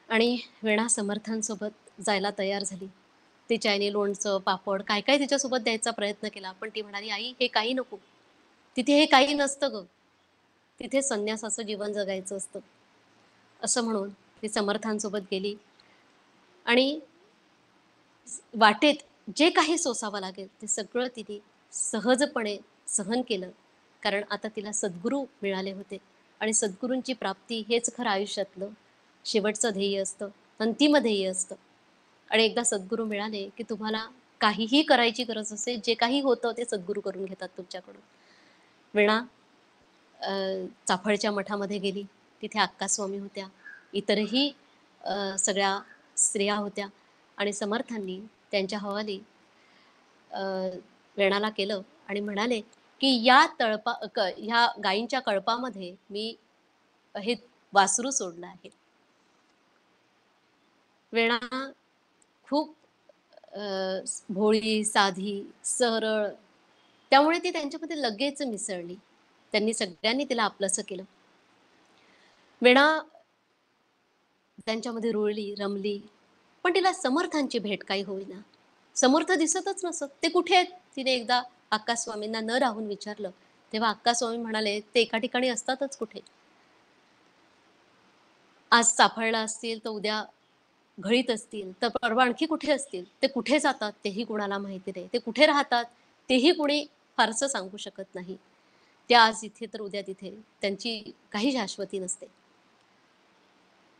आणि वेणा समर्थांसोबत जायला तयार झाली. तिच्याने लोणचं, पापड काय काय तिच्यासोबत द्यायचा प्रयत्न केला, पण ती म्हणाली, आई हे काही नको. तिथे हे काही नसतं ग, तिथे संन्यासाचं जीवन जगायचं असतं. असं म्हणून ती समर्थांसोबत गेली आणि वाटेत जे काही सोसावं लागेल ते सगळं तिने सहजपणे सहन केलं. कारण आता तिला सद्गुरू मिळाले होते आणि सद्गुरूंची प्राप्ती हेच खरं आयुष्यातलं शेवटचं ध्येय असतं, अंतिम ध्येय असतं. आणि एकदा सद्गुरू मिळाले की तुम्हाला काहीही करायची गरज असेल, जे काही होतं ते सद्गुरू करून घेतात तुमच्याकडून. वेणा चाफळच्या मठामध्ये गेली. तिथे अक्कास्वामी होत्या. इतरही सगळ्या स्त्रिया होत्या आणि समर्थांनी त्यांच्या हवाली वेणाला केलं आणि म्हणाले, की या ह्या गायींच्या कळपामध्ये मी हे वासरू सोडलं आहे. वेणा खूप भोळी, साधी, सरळ, त्यामुळे ती त्यांच्यामध्ये लगेच मिसळली. त्यांनी सगळ्यांनी तिला आपलंसं केलं. वेणा त्यांच्यामध्ये रुळली, रमली, पण तिला समर्थांची भेट काही होईना. समर्थ दिसतच नसत. ते कुठे आहेत? तिने एकदा अक्कास्वामींना न राहून विचारलं. तेव्हा अक्कास्वामी म्हणाले, ते एका ठिकाणी असतातच कुठे. आज चाफळला असतील तर उद्या घळीत असतील, तर परवा आणखी कुठे असतील. ते कुठे जातात तेही कुणाला माहिती नाही. ते कुठे राहतात तेही कुणी फारसं सांगू शकत नाही. त्या आज इथे तर उद्या तिथे. त्यांची काही शाश्वती नसते.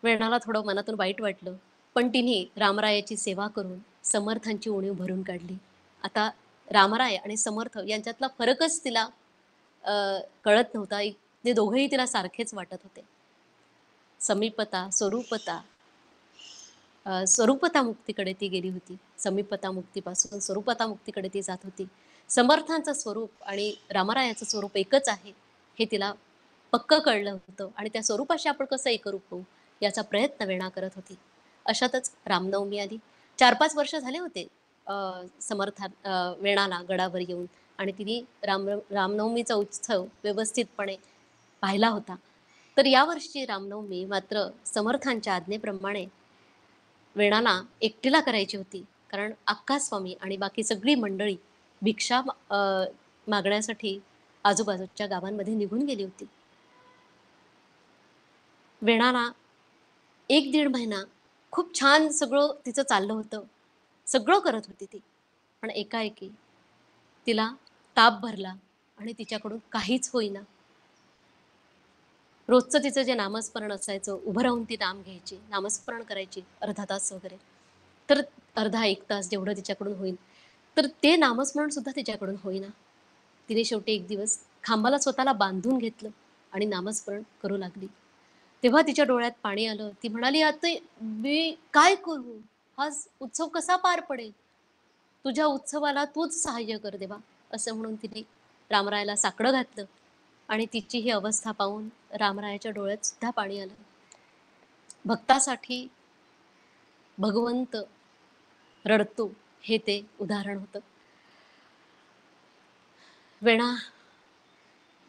वेणाला थोडं मनातून वाईट वाटलं, पण तिने रामरायाची सेवा करून समर्थांची उणीव भरून काढली. आता रामराय आणि समर्थ यांच्यातला फरकच तिला कळत नव्हता. ते दोघेही तिला सारखेच वाटत होते. समीपता, स्वरूपता, स्वरूपता मुक्तीकडे ती गेली होती. समीपता मुक्तीपासून स्वरूपता मुक्तीकडे ती जात होती. समर्थांचं स्वरूप आणि रामरायाचं स्वरूप एकच आहे हे तिला पक्क कळलं होतं आणि त्या स्वरूपाशी आपण कसं एकरूप होऊ याचा प्रयत्न वेणा करत होती. अशातच रामनवमी आली. 4-5 वर्ष झाले होते वेणाला गडावर येऊन आणि तिने रामनवमीचा उत्सव व्यवस्थितपणे पाहिला होता. तर यावर्षी रामनवमी मात्र समर्थांच्या आज्ञेप्रमाणे वेणाला एकटीला करायची होती. कारण अक्कास्वामी आणि बाकी सगळी मंडळी भिक्षा मागण्यासाठी आजूबाजूच्या गावांमध्ये निघून गेली होती. वेणाला 1-1.5 महिना खूप छान सगळं तिचं चाललं होतं. सगळं करत होती ती. पण एकाएकी तिला ताप भरला आणि तिच्याकडून काहीच होईना. रोजचं तिचं जे नामस्मरण असायचं, उभं राहून ती नाम घ्यायची, नामस्मरण करायची अर्धा तास वगैरे. तर अर्धा 1 तास जेवढं तिच्याकडून होईल, तर ते नामस्मरण सुद्धा तिच्याकडून होईना. तिने शेवटी एक दिवस खांबाला स्वतःला बांधून घेतलं आणि नामस्मरण करू लागली. तेव्हा तिच्या डोळ्यात पाणी आलं. ती म्हणाली, आता मी काय करू? हा उत्सव कसा पार पडेल? तुझ्या उत्सवाला तूच सहाय्य कर देवा, असं म्हणून तिने रामरायाला साकडं घातलं आणि तिची ही अवस्था पाहून रामरायाच्या डोळ्यात सुद्धा पाणी आलं. भक्तासाठी भगवंत रडतो हे ते उदाहरण होतं. वेणा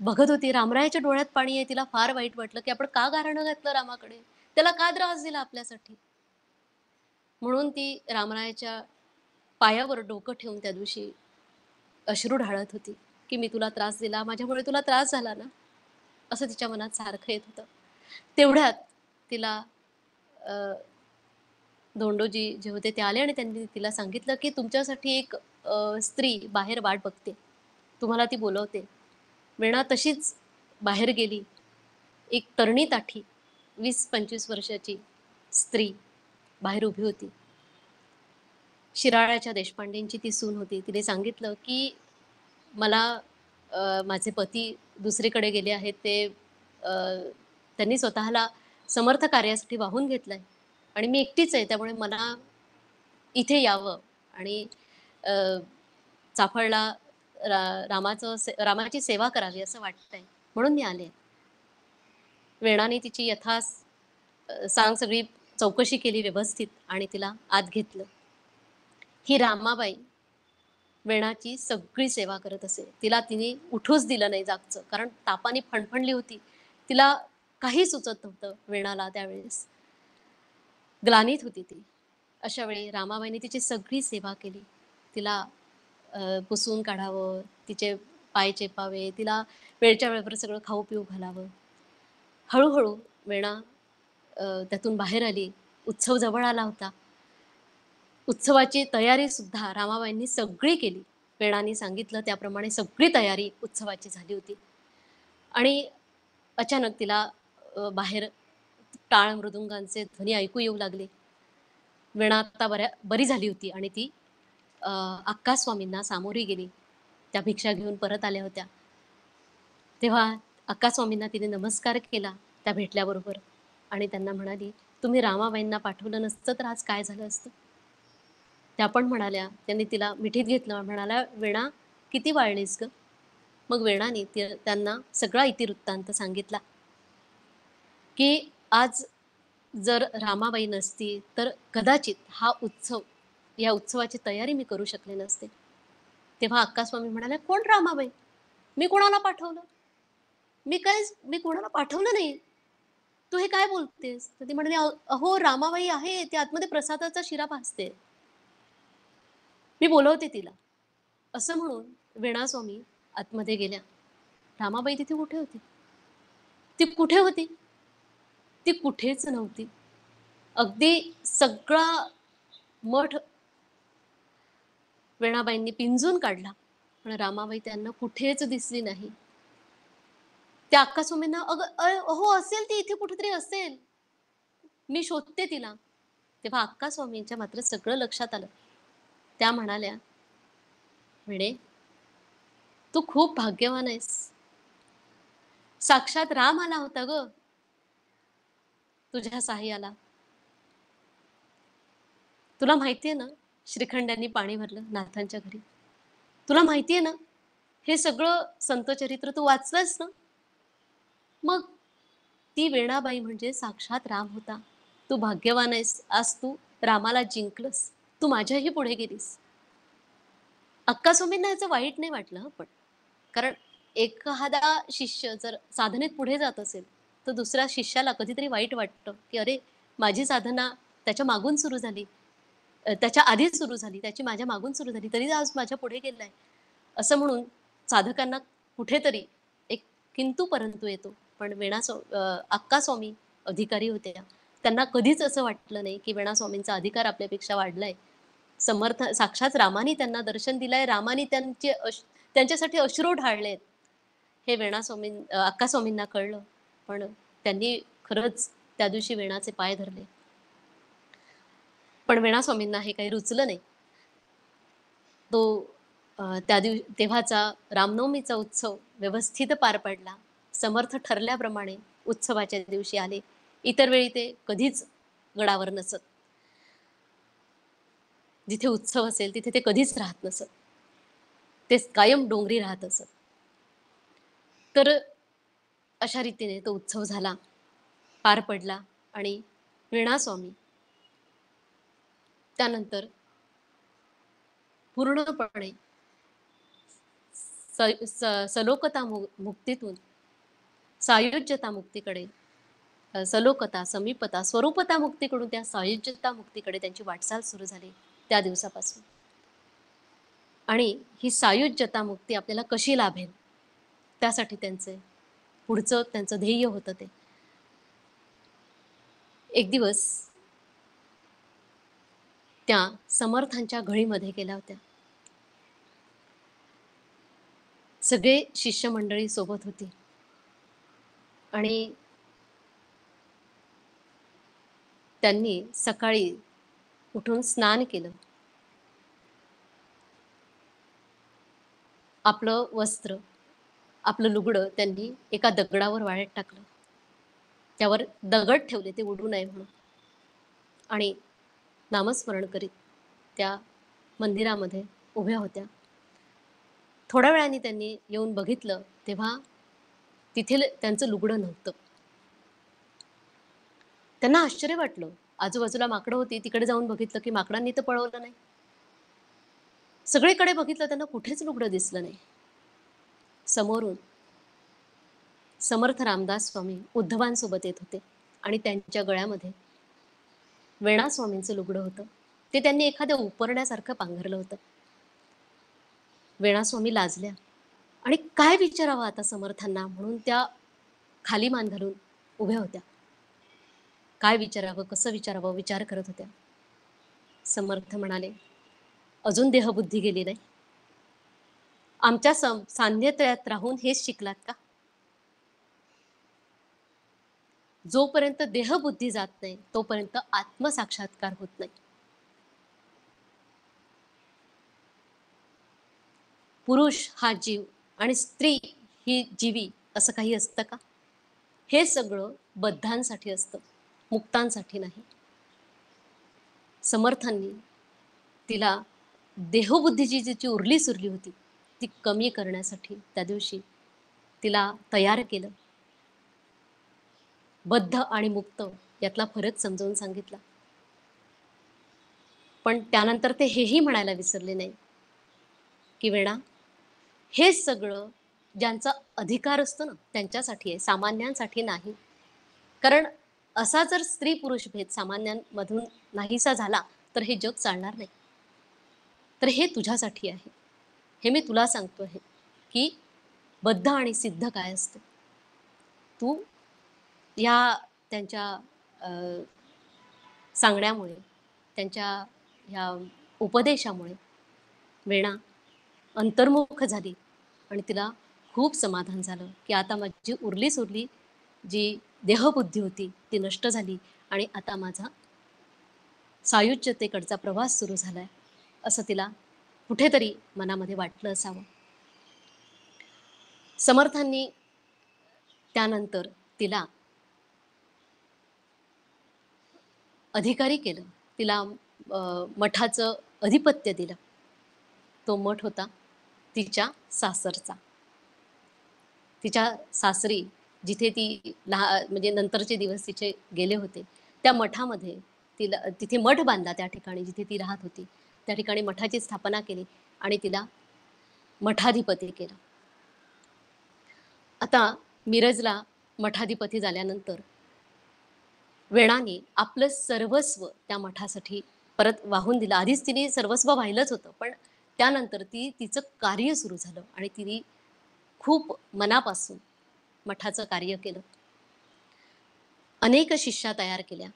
बघत होती, रामरायाच्या डोळ्यात पाणी आहे. तिला फार वाईट वाटलं, की आपण का गारणं घातलं रामाकडे? त्याला का त्रास दिला आपल्यासाठी? म्हणून ती रामरायाच्या पायावर डोकं ठेवून त्या दिवशी अश्रू ढाळत होती, की मी तुला त्रास दिला, माझ्यामुळे तुला त्रास झाला ना? असं तिच्या मनात सारखं येत होतं. तेवढ्यात तिला धोंडोजी जे होते ते आले आणि त्यांनी तिला सांगितलं, की तुमच्यासाठी एक स्त्री बाहेर वाट बघते. तुम्हाला ती बोलवते. वेणा तशीच बाहेर गेली. एक तरणी ताठी 20-25 वर्षाची स्त्री बाहेर उभी होती. शिराळ्याच्या देशपांडेंची ती सून होती. तिने सांगितलं, की मला माझे पती दुसरीकडे गेले आहेत. त्यांनी स्वतःला समर्थ कार्यासाठी वाहून घेतलंय आणि मी एकटीच आहे. त्यामुळे मला इथे यावं आणि अ, चाफळला रामाची सेवा करावी असं वाटतंय. म्हणून मी आले. वेणाने तिची सांग सगळी चौकशी केली व्यवस्थित आणि तिला आत घेतलं. ही रामाबाई वेणाची सगळी सेवा करत असे. तिने उठूच दिलं नाही जागचं, कारण तापाने फणफणली होती. तिला काही सुचत नव्हतं वेणाला त्यावेळेस. ग्लानीत होती ती. अशा वेळी रामाबाईने तिची सगळी सेवा केली. तिला पुसून काढावं, तिचे पाय चेपावे, तिला वेळच्या वेळेवर सगळं खाऊ पिऊ घालावं. हळूहळू वेणा त्यातून बाहेर आली. उत्सव जवळ आला होता. उत्सवाची तयारी सुद्धा रामाबाईंनी सगळी केली. वेणाने सांगितलं त्याप्रमाणे सगळी तयारी उत्सवाची झाली होती. आणि अचानक तिला बाहेर टाळ मृदुंगांचे ध्वनी ऐकू येऊ लागले. वेणा आता बरी झाली होती आणि ती अक्का स्वामींना सामोरी गेली. त्या भिक्षा घेऊन परत आल्या होत्या. तेव्हा अक्का स्वामींना तिने नमस्कार केला त्या भेटल्याबरोबर आणि त्यांना म्हणाली, "तुम्ही रामाबाईंना पाठवलं नसतं तर आज काय झालं असतं?" त्या पण म्हणाल्या, त्यांनी तिला मिठीत घेतलं, म्हणाल्या, "वेणा, किती वाळलीस गं?" मग वेणाने त्यांना सगळा इतिवृत्तांत सांगितला, की आज जर रामाबाई नसती तर कदाचित या उत्सवाची तयारी मी करू शकले नसते. तेव्हा अक्कास्वामी म्हणाल्या, "कोण रामाबाई? मी कोणाला पाठवलं? मी कोणाला पाठवलं नाही. तू हे काय बोलतेस?" तर ती म्हणाली, "अहो, रामाबाई आहे, ती आतमध्ये प्रसादाचा शिरा भाजते. मी बोलवते तिला." असं म्हणून वेणास्वामी आतमध्ये गेल्या. रामाबाई तिथे कुठे होती? ती कुठे होती? ती कुठेच नव्हती. अगदी सगळा मठ वेणाबाईंनी पिंजून काढला, पण रामाबाई त्यांना कुठेच दिसली नाही. त्या अक्कास्वामींना, "अहो, असेल ती इथे कुठेतरी असेल. मी शोधते तिला." तेव्हा अक्कास्वामींच्या मात्र सगळं लक्षात आलं. त्या म्हणाल्या, "वेणे, तू खूप भाग्यवान आहेस. साक्षात राम आला होता ग तुझ्या साह्याला. तुला माहितीये ना, श्रीखंडांनी पाणी भरलं नाथांच्या घरी. तुला माहितीये ना, हे सगळं संतचरित्र तू वाचलंस ना? मग ती वेणाबाई म्हणजे साक्षात राम होता. तू भाग्यवान आहेस. आज तू रामाला जिंकलंस. तू माझ्याही पुढे गेलीस." अक्कास्वामींना याचं वाईट नाही वाटलं हं पण. कारण एखादा शिष्य जर साधनेत पुढे जात असेल, तर दुसऱ्या शिष्याला कधीतरी वाईट वाटतं, की अरे, माझी साधना त्याच्या मागून सुरू झाली. त्याच्या आधीच सुरू झाली, त्याची माझ्या मागून सुरू झाली, तरी आज माझ्या पुढे गेलाय. असं म्हणून साधकांना कुठेतरी एक किंतु परंतु येतो. पण अक्कास्वामी अधिकारी होत्या. त्यांना कधीच असं वाटलं नाही, की वेणास्वामींचा अधिकार आपल्यापेक्षा वाढलाय. साक्षात रामानी त्यांना दर्शन दिलंय, रामानी त्यांच्यासाठी अश्रू ढाळलेत. हे अक्कास्वामींना कळलं. पण त्यांनी खरंच त्या दिवशी वेणाचे पाय धरले. पण वेणास्वामींना हे काही रुचलं नाही. तो तेव्हाचा रामनवमीचा उत्सव व्यवस्थित पार पडला. समर्थ ठरल्याप्रमाणे उत्सवाच्या दिवशी आले. इतर वेळी ते कधीच गडावर नसत. जिथे उत्सव असेल तिथे ते कधीच राहत नसत. ते कायम डोंगरी राहत असत. तर अशा रीतीने तो उत्सव झाला, पार पडला आणि वेणास्वामी त्यानंतर पूर्णपणे सलोकता मुक्तीतून सायुज्यता मुक्तीकडे, सलोकता, समीपता, स्वरूपता मुक्तीकडून त्या सायुज्यता मुक्तीकडे त्यांची वाटचाल सुरू झाली त्या दिवसापासून. आणि ही सायुज्यता मुक्ती आपल्याला कशी लाभेल, त्यासाठी त्यांचं ध्येय होतं ते. एक दिवस त्या समर्थांच्या घळीमध्ये गेल्या होत्या. सगळे शिष्यमंडळी सोबत होती आणि त्यांनी सकाळी उठून स्नान केलं. आपलं वस्त्र, आपलं लुगडं त्यांनी एका दगडावर वाळत टाकलं. त्यावर दगड ठेवले ते उडू नये म्हणून. आणि नामस्मरण करीत त्या मंदिरामध्ये उभ्या होत्या. थोड्या वेळाने त्यांनी येऊन बघितलं, तेव्हा तिथे त्यांचं लुगडं नव्हतं. त्यांना आश्चर्य वाटलं. आजूबाजूला माकडं होती, तिकडे जाऊन बघितलं की माकडांनी तर पळवलं नाही. सगळीकडे बघितलं, त्यांना कुठेच लुगडं दिसलं नाही. समोरून समर्थ रामदास स्वामी उद्धवांसोबत येत होते आणि त्यांच्या गळ्यामध्ये वेणास्वामींचं लुगडं होतं. ते त्यांनी एखाद्या उपरण्यासारखं पांघरलं होतं. वेणास्वामी लाजल्या आणि काय विचारावं आता समर्थांना म्हणून त्या खाली मान घालून उभ्या होत्या. काय विचारावं, कसं विचारावं विचार करत होत्या. समर्थ म्हणाले, "अजून देहबुद्धी गेली नाही? आमच्या सान्निध्यात राहून हेच शिकलात का? जोपर्यंत देहबुद्धी जात नाही तोपर्यंत आत्मसाक्षात्कार होत नाही." पुरुष हा जीव आणि स्त्री ही जीवी असं काही असतं का? हे सगळं बद्धांसाठी असतं, मुक्तांसाठी नाही. समर्थांनी तिला देहबुद्धीची जी उरली सुरली होती ती कमी करण्यासाठी त्या दिवशी तिला तयार केलं. बद्ध आणि मुक्त यातला फरक समजावून सांगितला. पण त्यानंतर ते हेही म्हणायला विसरले नाही की वेणा, हे सगळं ज्यांचा अधिकार असतो ना त्यांच्यासाठी आहे, सामान्यांसाठी नाही. कारण असा जर स्त्री पुरुष भेद सामान्यांमधून नाहीसा झाला तर हे जग चालणार नाही. तर हे तुझ्यासाठी आहे. हे मी तुला सांगतो आहे की बद्ध आणि सिद्ध काय असतं. तू या त्यांच्या सांगण्यामुळे, त्यांच्या ह्या उपदेशामुळे वेणा अंतर्मुख झाली आणि तिला खूप समाधान झालं की आता माझी उरली सुरली जी देहबुद्धी होती ती नष्ट झाली आणि आता माझा सायुज्यतेकडचा प्रवास सुरू झालाय असं तिला कुठेतरी मनामध्ये वाटलं असावं. समर्थांनी त्यानंतर तिला अधिकारी केलं, तिला मठाचं अधिपत्य दिलं. तो मठ होता तिच्या सासरचा. तिच्या सासरी जिथे ती म्हणजे नंतरचे दिवस तिचे गेले होते त्या मठामध्ये तिथे मठ बांधला. त्या ठिकाणी जिथे ती राहत होती त्या ठिकाणी मठाची स्थापना केली आणि तिला मठाधिपती केलं. आता मिरजला मठाधिपती झाल्यानंतर वेणाने आपलं सर्वस्व त्या मठासाठी परत वाहून दिलं. आधीच तिने सर्वस्व वाहिलंच होतं, पण त्यानंतर तिचं कार्य सुरू झालं आणि तिने खूप मनापासून मठाचं कार्य केलं. अनेक शिष्या तयार केल्या.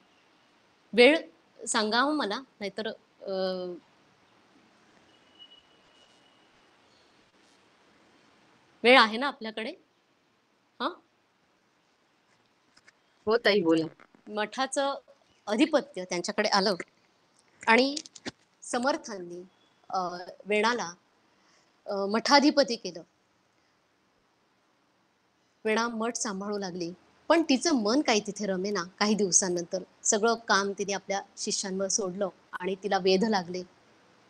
वेळ सांगावं मला, नाहीतर वेळ आहे ना आपल्याकडे? हा, हो ताई, बोला. मठाचं अधिपत्य त्यांच्याकडे आलं आणि समर्थांनी वेणाला मठाधिपती केलं. वेणा मठ सांभाळू लागली, पण तिचं मन काही तिथे रमेना. काही दिवसांनंतर सगळं काम तिने आपल्या शिष्यांवर सोडलं आणि तिला वेध लागले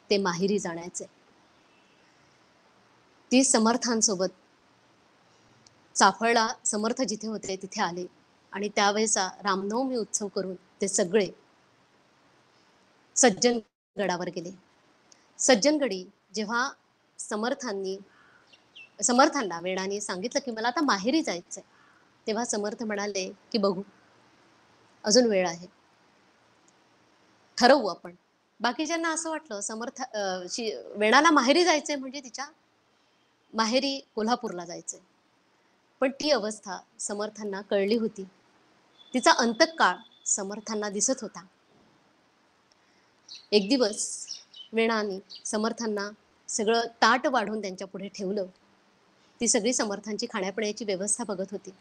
ते माहेरी जाण्याचे. ती समर्थांसोबत चाफळला समर्थ जिथे होते तिथे आले आणि त्यावेळेचा रामनवमी उत्सव करून ते सगळे सज्जनगडावर गेले. सज्जनगडी जेव्हा समर्थांना वेणाने सांगितलं की मला आता माहेरी जायचंय, तेव्हा समर्थ म्हणाले की बघू, अजून वेळ आहे, ठरवू आपण. बाकीच्यांना असं वाटलं वेणाला माहेरी जायचंय म्हणजे तिच्या माहेरी कोल्हापूरला जायचंय. पण ती अवस्था समर्थांना कळली होती. तिचा अंतकाळ समर्थांना दिसत होता. एक दिवस वेणाने समर्थांना सगळं ताट वाढून त्यांच्या पुढे ठेवलं. ती सगळी समर्थांची खाण्यापिण्याची व्यवस्था बघत होती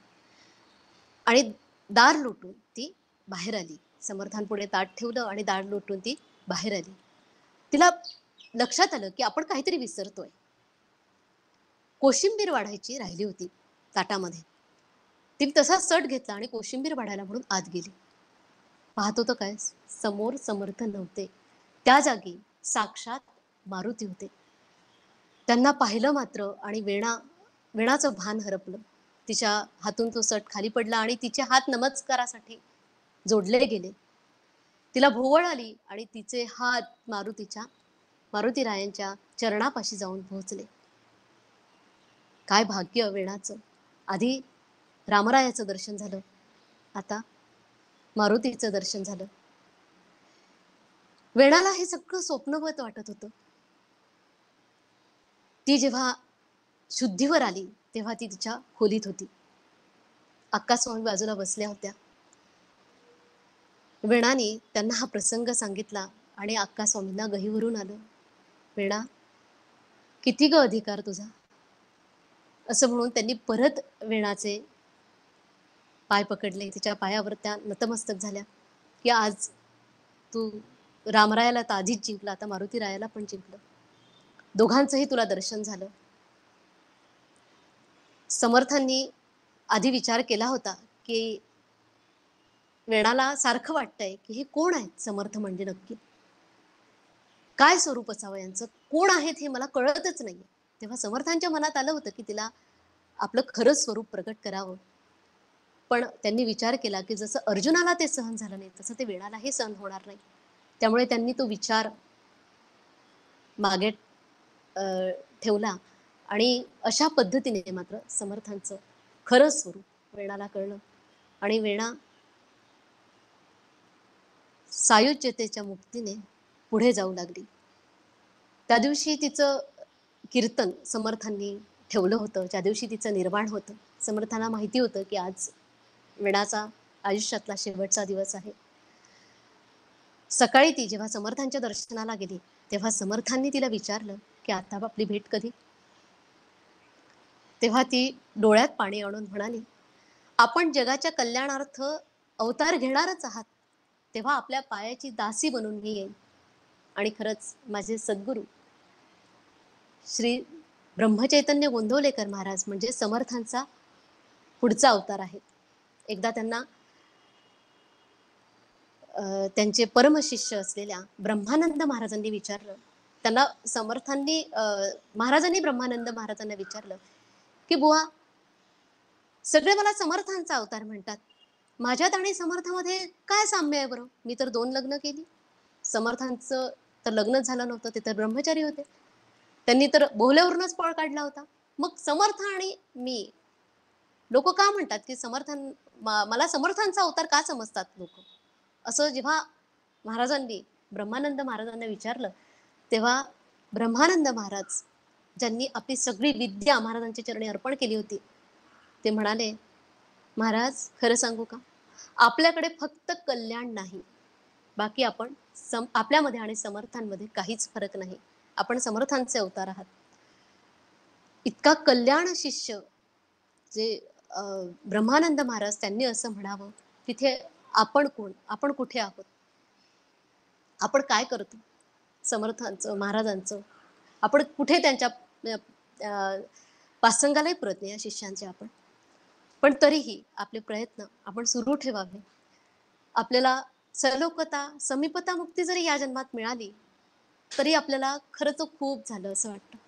आणि दार लोटून ती बाहेर आली. समर्थांपुढे ताट ठेवलं आणि दार लोटून ती बाहेर आली. तिला लक्षात आलं की आपण काहीतरी विसरतोय. कोशिंबीर वाढायची राहिली होती ताटामध्ये. ती तसा सट घेतला आणि कोशिंबीर वाढायला म्हणून आत गेली. पाहत होतं काय, समोर समर्थ नव्हते. त्या जागी साक्षात मारुती होते. त्यांना पाहिलं मात्र आणि वेणाचं भान हरपलं. तिच्या हातून तो सट खाली पडला आणि तिचे हात नमस्कारासाठी जोडले गेले. तिला भोवळ आली आणि तिचे हात मारुतीरायांच्या चरणापाशी जाऊन पोहोचले. काय भाग्य वेणाचं! आधी रामरायाचं दर्शन झालं, आता मारुतीचं दर्शन झालं. वेणाला हे सगळं स्वप्नवत वाटत होतं. ती जेव्हा शुद्धीवर आली तेव्हा ती तिच्या खोलीत होती. अक्कास्वामी बाजूला बसल्या होत्या. वेणाने त्यांना हा प्रसंग सांगितला आणि अक्कास्वामींना गहीवरून आलं. वेणा, किती ग अधिकार तुझा, असं म्हणून त्यांनी परत वेणाचे पाय पकडले. तिच्या पायावर त्या नतमस्तक झाल्या की आज तू रामरायाला तर आधीच जिंकला, आता मारुतीरायाला पण जिंकलं. दोघांचंही तुला दर्शन झालं. समर्थांनी आधी विचार केला होता की वेणाला सारखं वाटतंय की हे कोण आहेत समर्थ म्हणजे नक्की काय स्वरूप असावं यांचं, कोण आहेत हे मला कळतच नाहीये. तेव्हा समर्थांच्या मनात आलं होतं की तिला आपलं खरं स्वरूप प्रकट करावं. पण त्यांनी विचार केला की जसं अर्जुनाला ते सहन झालं नाही तसं ते वेणालाही सहन होणार नाही. त्यामुळे त्यांनी तो विचार मागे ठेवला आणि अशा पद्धतीने मात्र समर्थांचं खरं स्वरूप वेणाला कळलं आणि वेणा सायुज्यतेच्या मुक्तीने पुढे जाऊ लागली. त्या दिवशी तिचं कीर्तन समर्थांनी ठेवलं होतं, ज्या दिवशी तिचं निर्वाण होतं. समर्थांना माहिती होतं की आज वेणाचा आयुष्यातला शेवटचा दिवस आहे. सकाळी ती जेव्हा समर्थांच्या दर्शनाला गेली तेव्हा समर्थांनी तिला विचारलं की आता आपली भेट कधी. तेव्हा ती डोळ्यात पाणी आणून म्हणाली, आपण जगाच्या कल्याणार्थ अवतार घेणारच आहात, तेव्हा आपल्या पायाची दासी बनून मी येईन. आणि खरंच माझे सद्गुरू श्री ब्रह्मचैतन्य गोंदवलेकर महाराज म्हणजे समर्थांचा पुढचा अवतार आहे. एकदा त्यांना त्यांचे परमशिष्य असलेल्या ब्रह्मानंद महाराजांनी विचारलं, त्यांना समर्थांनी महाराजांनी ब्रह्मानंद महाराजांना विचारलं की बुवा सगळे मला समर्थांचा अवतार म्हणतात, माझ्यात आणि समर्थामध्ये काय साम्य आहे बरं. मी तर 2 लग्न केली, समर्थांचं तर लग्नच झालं नव्हतं, ते तर ब्रह्मचारी होते, त्यांनी तर बोहल्यावरूनच पळ काढला होता. मग समर्थ आणि मी लोक का म्हणतात की मला समर्थांचा अवतार का समजतात लोक, असं जेव्हा महाराजांनी ब्रह्मानंद महाराजांना विचारलं तेव्हा ब्रह्मानंद महाराज ज्यांनी आपली सगळी विद्या महाराजांच्या चरणी अर्पण केली होती ते म्हणाले, महाराज खरं सांगू का, आपल्याकडे फक्त कल्याण नाही, बाकी आपण आपल्यामध्ये आणि समर्थांमध्ये काहीच फरक नाही. आपण समर्थांचे अवतार आहात. इतका कल्याण शिष्य जे ब्रह्मानंद महाराज त्यांनी असं म्हणावं, तिथे आपण कोण, आपण कुठे आहोत, आपण काय करतो समर्थांचं महाराजांचं, आपण कुठे त्यांच्या पासंगालाही प्रयत्न या शिष्यांचे आपण. पण तरीही आपले प्रयत्न आपण सुरू ठेवावे. आपल्याला सलोकता समीपता मुक्ती जरी या जन्मात मिळाली तरी आपल्याला खरं तर खूप झालं असं वाटतं.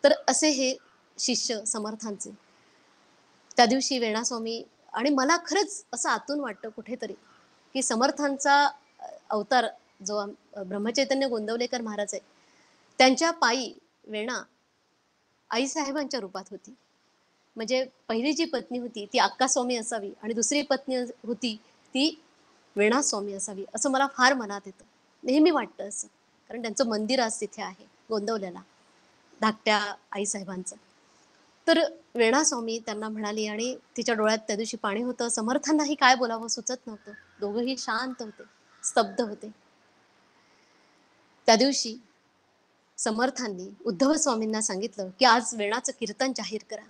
तर असे हे शिष्य समर्थांचे त्या दिवशी वेणास्वामी आणि मला खरंच असं आतून वाटतं कुठेतरी की समर्थांचा अवतार जो ब्रह्मचैतन्य गोंदवलेकर महाराज आहे त्यांच्या पायी वेणा आईसाहेबांच्या रूपात होती. म्हणजे पहिली जी पत्नी होती ती अक्कास्वामी असावी आणि दुसरी पत्नी होती ती वेणास्वामी असावी असं मला फार मनात येतं, नेहमी वाटतं असं. कारण त्यांचं मंदिर आज तिथे आहे गोंदवल्याला धाकट्या आईसाहेबांचं. तर वेणास्वामी त्यांना म्हणाली आणि तिच्या डोळ्यात त्या दिवशी पाणी होतं. समर्थांनाही काय बोलावं सुचत नव्हतं, दोघंही शांत होते, स्तब्ध होते. त्या दिवशी समर्थांनी उद्धव स्वामींना सांगितलं की आज वेणाचं कीर्तन जाहीर करा.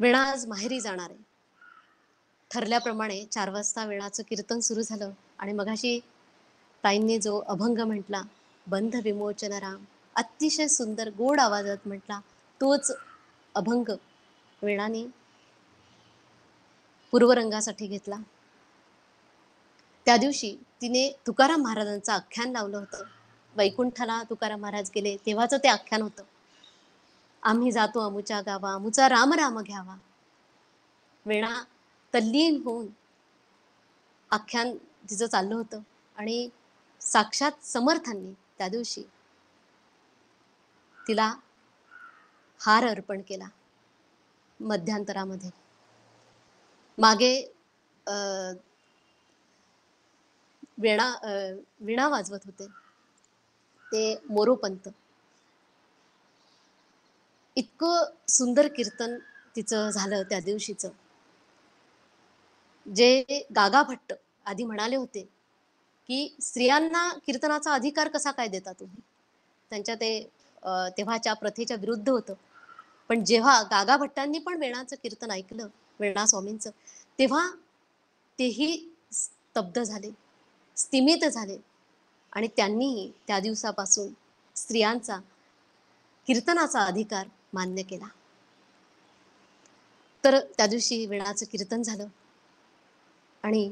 वेणा आज माहेरी जाणार आहे. ठरल्याप्रमाणे 4 वाजता वेणाचं कीर्तन सुरू झालं आणि मगाशी ताईंनी जो अभंग म्हटला, बंध विमोचन राम, अतिशय सुंदर गोड आवाजात म्हटला, तोच अभंग वेणाने पूर्वरंगासाठी घेतला. त्या दिवशी तिने तुकाराम महाराजांचं आख्यान लावलं होतं. वैकुंठाला तुकाराम महाराज गेले तेव्हाचं ते आख्यान होतं, आम्ही जातो अमुच्या गावा, अमुचा राम राम घ्यावा. वेणा तल्लीन होऊन आख्यान तिचं चाललं होतं आणि साक्षात समर्थांनी त्या दिवशी तिला हार अर्पण केला मध्यांतरामध्ये. मागे वीणा वाजवत होते ते मोरोपंत. इतकं सुंदर कीर्तन तिचं झालं त्या दिवशीचं. जे गागा भट्ट आधी म्हणाले होते की स्त्रियांना कीर्तनाचा अधिकार कसा काय देता तुम्ही, त्यांच्या ते तेव्हाच्या प्रथेच्या विरुद्ध होतं. पण जेव्हा गागा भट्टांनी पण वेणाचं कीर्तन ऐकलं वेणा स्वामींचं तेव्हा तेही स्तब्ध झाले, स्तिमित झाले आणि त्यांनीही त्या दिवसापासून स्त्रियांचा कीर्तनाचा अधिकार मान्य केला. तर त्या दिवशी वेणाचं कीर्तन झालं आणि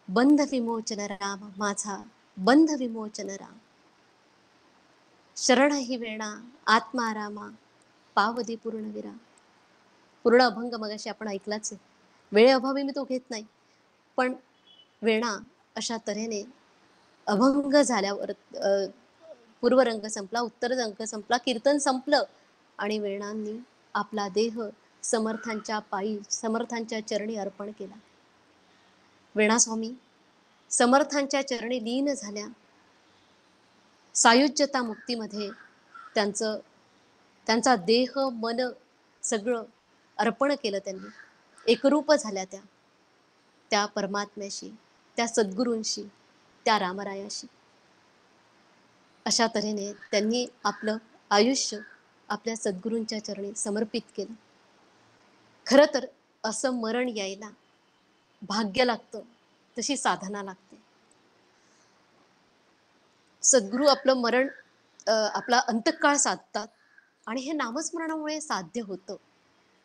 बंध विमोचन राम माझा, बंध विमोचन राम, शरण ही वेणा आत्मा रामा, पावदी पूर्णविरा. पूर्ण अभंग मगाशी आपण ऐकलाच आहे. वेळेअभावी मी तो घेत नाही, पण वेणा अशा तऱ्हेने अभंग झाल्यावर पूर्वरंग संपला, उत्तर रंग संपला, कीर्तन संपलं आणि वेणांनी आपला देह समर्थांच्या पायी, समर्थांच्या चरणी अर्पण केला. वेणास्वामी समर्थांच्या चरणी लीन झाल्या. सायुज्यता मुक्तीमध्ये त्यांचा देह मन सगळं अर्पण केलं त्यांनी. एकरूप झाल्या त्या परमात्म्याशी, त्या सद्गुरूंशी, त्या रामरायाशी. अशा तऱ्हेने त्यांनी आपलं आयुष्य आपल्या सद्गुरूंच्या चरणी समर्पित केलं. खरं तर असं मरण यायला भाग्य लागतं, तशी साधना लागते. सद्गुरू आपलं मरण आपला अंतकाळ साधतात आणि हे नामस्मरणामुळे साध्य होतं,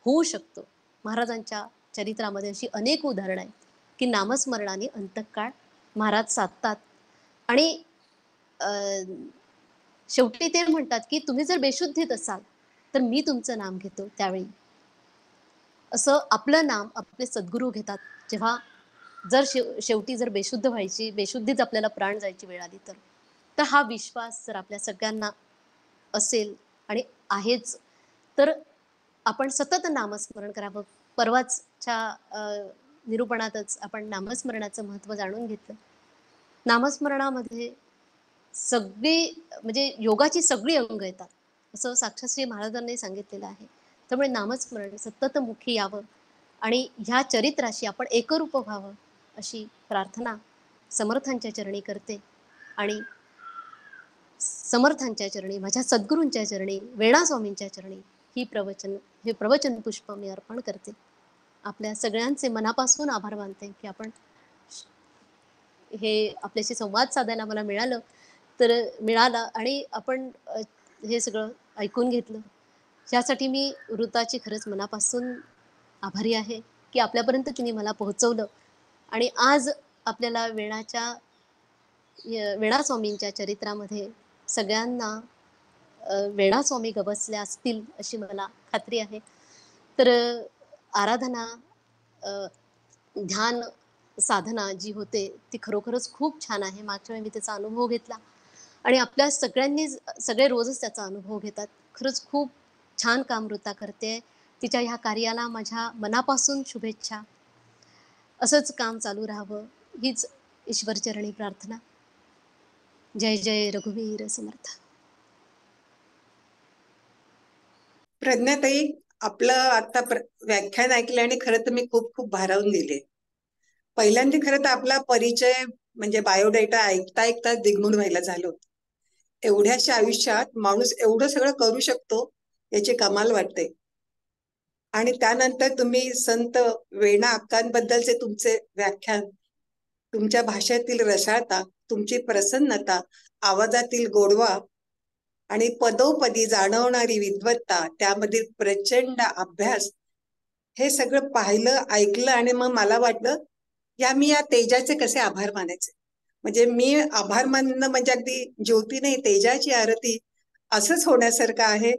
होऊ शकतं. महाराजांच्या चरित्रामध्ये अशी अनेक उदाहरणं आहेत की नामस्मरणाने अंतकाळ महाराज साधतात. आणि शेवटी ते म्हणतात की तुम्ही जर बेशुद्धीत असाल तर मी तुमचं नाम घेतो. त्यावेळी असं आपलं नाम आपले सद्गुरू घेतात. जेव्हा जर शेवटी जर बेशुद्ध व्हायची, बेशुद्धीच आपल्याला प्राण जायची वेळ आली तर हा विश्वास जर आपल्या सगळ्यांना असेल आणि आहेच, तर आपण सतत नामस्मरण करावं. परवाच्या निरूपणातच आपण नामस्मरणाचं महत्त्व जाणून घेतलं. नामस्मरणामध्ये सगळी म्हणजे योगाची सगळी अंग येतात असं साक्षात श्री महाराजांनी सांगितलेलं आहे. त्यामुळे नामस्मरण सतत मुखी यावं आणि ह्या चरित्राशी आपण एकरूप व्हावं अशी प्रार्थना समर्थांच्या चरणी करते. आणि समर्थांच्या चरणी, माझ्या सद्गुरूंच्या चरणी, वेणास्वामींच्या चरणी हे प्रवचन पुष्प मी अर्पण करते. आपल्या सगळ्यांचे मनापासून आभार मानते की आपण हे आपल्याशी संवाद साधायला मला मिळाला आणि आपण हे सगळं ऐकून घेतलं. यासाठी मी वृताची खरंच मनापासून आभारी आहे की आपल्यापर्यंत तिने मला पोहोचवलं. आणि आज आपल्याला वेणास्वामींच्या चरित्रामध्ये सगळ्यांना वेणास्वामी गवसल्या असतील अशी मला खात्री आहे. तर आराधना, ध्यान साधना जी होते ती खरोखरच खूप छान आहे. मागच्या वेळी मी त्याचा अनुभव घेतला आणि आपल्या सगळ्यांनी सगळे रोजच त्याचा अनुभव घेतात. खरंच खूप छान काम वृता करते. तिच्या ह्या कार्याला माझ्या मनापासून शुभेच्छा. असंच काम चालू राहावं हीच ईश्वरचरणी प्रार्थना. जय जय रघुवीर समर्थ. प्रज्ञाताई, आपलं आता व्याख्यान ऐकलं आणि खरं तर मी खूप खूप भारावून गेले. पहिल्यांदा खरं तर आपला परिचय म्हणजे बायोडेटा ऐकता ऐकता दिग्मूढ व्हायला झालो. एवढ्याशा आयुष्यात माणूस एवढं सगळं करू शकतो याची कमाल वाटते. आणि त्यानंतर तुम्ही संत वेणा अक्कांबद्दलचे तुमचे व्याख्यान, तुमच्या भाषेतील रसाळता, तुमची प्रसन्नता, आवाजातील गोडवा आणि पदोपदी जाणवणारी विद्वत्ता, त्यामधील प्रचंड अभ्यास, हे सगळं पाहिलं ऐकलं आणि मग मला वाटलं मी या तेजाचे कसे आभार मानायचे. म्हणजे मी आभार मानणं म्हणजे अगदी ज्योती नाही तेजाची आरती असंच होण्यासारखं आहे.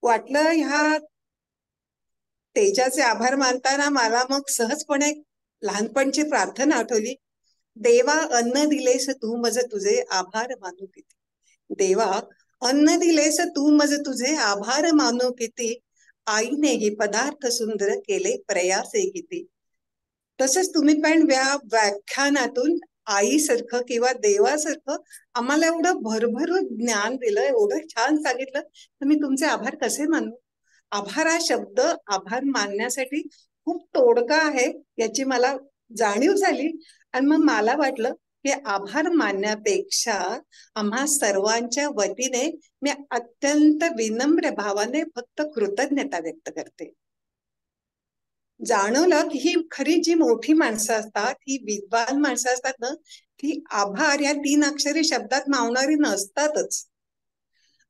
वाटलं ह्या तेजाचे आभार मानताना मला मग सहजपणे लहानपणची प्रार्थना आठवली. देवा अन्न दिलेस तू मज तुझे आभार मानू किती. देवा अन्न दिलेस तू मज तुझे आभार मानू किती. आईने हे पदार्थ सुंदर केले प्रयासे किती. तसंच तुम्ही पण व्याख्यानातून आईसारखं किंवा देवासारखं आम्हाला एवढं भरभरून ज्ञान दिलं, एवढं छान सांगितलं, तर मी तुमचे आभार कसे मानू. आभार हा शब्द आभार मानण्यासाठी खूप तोडगा आहे याची मला जाणीव झाली. आणि मग मला वाटलं की आभार मानण्यापेक्षा आम्हा सर्वांच्या वतीने मी अत्यंत विनम्र भावाने फक्त कृतज्ञता व्यक्त करते. जाणवलं की ही खरी जी मोठी माणसं असतात, ही विद्वान माणसं असतात ना, ती आभार या 3 अक्षरी शब्दात मावणारी नसतातच.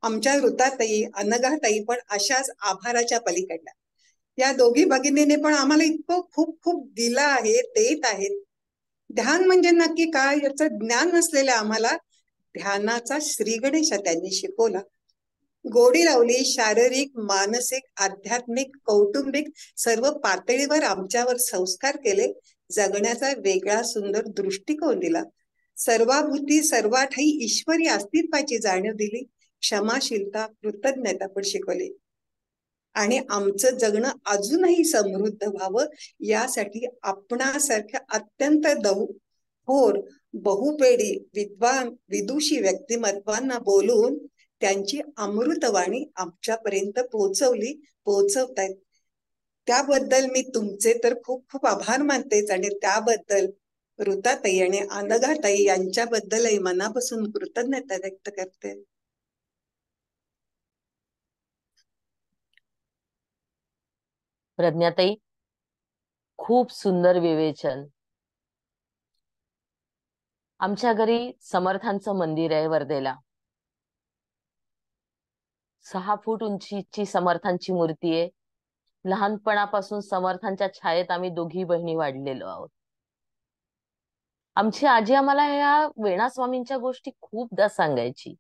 आमच्या ऋताताई, अनघाताई पण अशाच आभाराच्या पलीकडल्या. या दोघी भगिनीने पण आम्हाला इतकं खूप खूप दिलं आहे, देत आहेत. ध्यान म्हणजे नक्की काय याचं ज्ञान नसलेलं आम्हाला ध्यानाचा श्रीगणेश त्यांनी शिकवला. गोडी लावली. शारीरिक, मानसिक, आध्यात्मिक, कौटुंबिक सर्व पातळीवर आमच्यावर संस्कार केले. जगण्याचा वेगळा सुंदर दृष्टिकोन दिला. सर्वाभूती सर्वाठाई ईश्वरी अस्तित्वाची जाणीव दिली. क्षमाशीलता, कृतज्ञता पण शिकवली. आणि आमचं जगणं अजूनही समृद्ध व्हावं यासाठी आपणासारख्या अत्यंत थोर, बहुपेडी, विद्वान, विदुषी व्यक्तिमत्वांना बोलून त्यांची अमृतवाणी आमच्यापर्यंत पोहोचवतायत. त्याबद्दल मी तुमचे तर खूप खूप आभार मानतेच आणि त्याबद्दल ऋताताई आणि अनघाताई यांच्याबद्दलही मनापासून कृतज्ञता व्यक्त करते. प्रज्ञाताई, खूप सुंदर विवेचन. आमच्या घरी समर्थांचं मंदिर आहे वर्धेला. 6 फूट उंचीची समर्थांची मूर्ती आहे. लहानपणापासून समर्थांच्या छायेत आम्ही दोघी बहिणी वाढलेलो आहोत. आमची आजी आम्हाला या वेणा स्वामींच्या गोष्टी खूपदा सांगायची.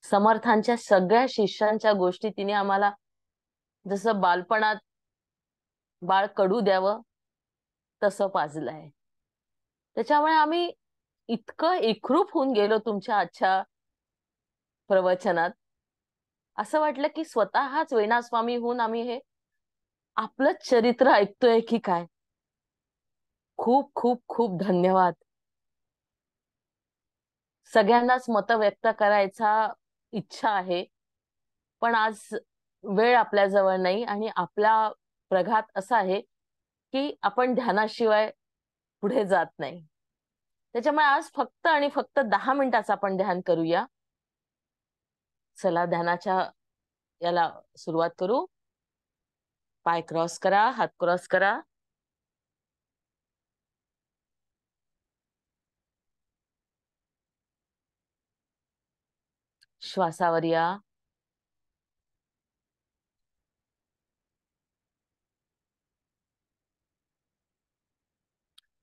समर्थांच्या सगळ्या शिष्यांच्या गोष्टी तिने आम्हाला जसं बालपणात बाळ कडू द्यावं तसं पाजलंय. त्याच्यामुळे आम्ही इतकं एकरूप होऊन गेलो तुमच्या आजच्या प्रवचनात. असं वाटलं की स्वतःच वेणा स्वामी होऊन आम्ही हे आपलंच चरित्र ऐकतोय की काय. खूप खूप खूप धन्यवाद. सगळ्यांनाच मत व्यक्त करायचा इच्छा आहे, पण आज वेळ आपल्या जवळ नाही आणि आपला प्रघात असा आहे की आपण ध्यानाशिवाय पुढे जात नाही. त्याच्यामुळे आज फक्त आणि फक्त 10 मिनिटाचं आपण ध्यान करूया. चला ध्यानाच्या याला सुरुवात करू. पाय क्रॉस करा, हात क्रॉस करा. श्वासावर या.